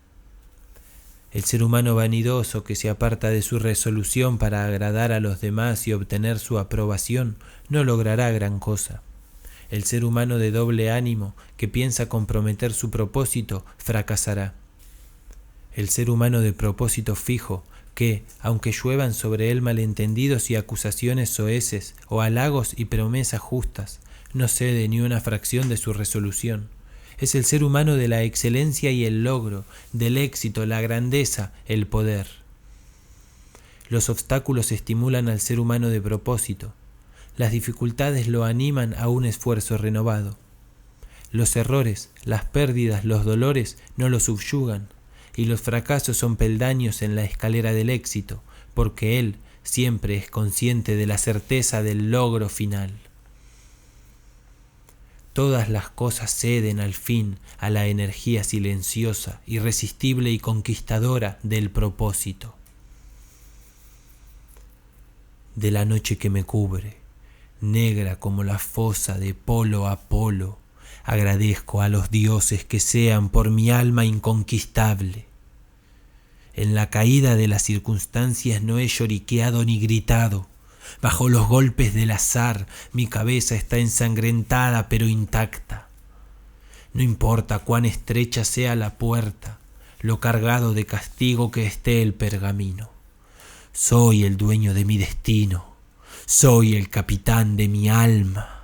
El ser humano vanidoso que se aparta de su resolución para agradar a los demás y obtener su aprobación, no logrará gran cosa. El ser humano de doble ánimo que piensa comprometer su propósito, fracasará. El ser humano de propósito fijo que, aunque lluevan sobre él malentendidos y acusaciones soeces o halagos y promesas justas, no cede ni una fracción de su resolución. Es el ser humano de la excelencia y el logro, del éxito, la grandeza, el poder. Los obstáculos estimulan al ser humano de propósito. Las dificultades lo animan a un esfuerzo renovado. Los errores, las pérdidas, los dolores no lo subyugan, y los fracasos son peldaños en la escalera del éxito, porque él siempre es consciente de la certeza del logro final. Todas las cosas ceden al fin a la energía silenciosa, irresistible y conquistadora del propósito. De la noche que me cubre, negra como la fosa de polo a polo, Agradezco a los dioses que sean por mi alma inconquistable. En la caída de las circunstancias no he lloriqueado ni gritado. Bajo los golpes del azar mi cabeza está ensangrentada pero intacta. No importa cuán estrecha sea la puerta, lo cargado de castigo que esté el pergamino. Soy el dueño de mi destino, soy el capitán de mi alma.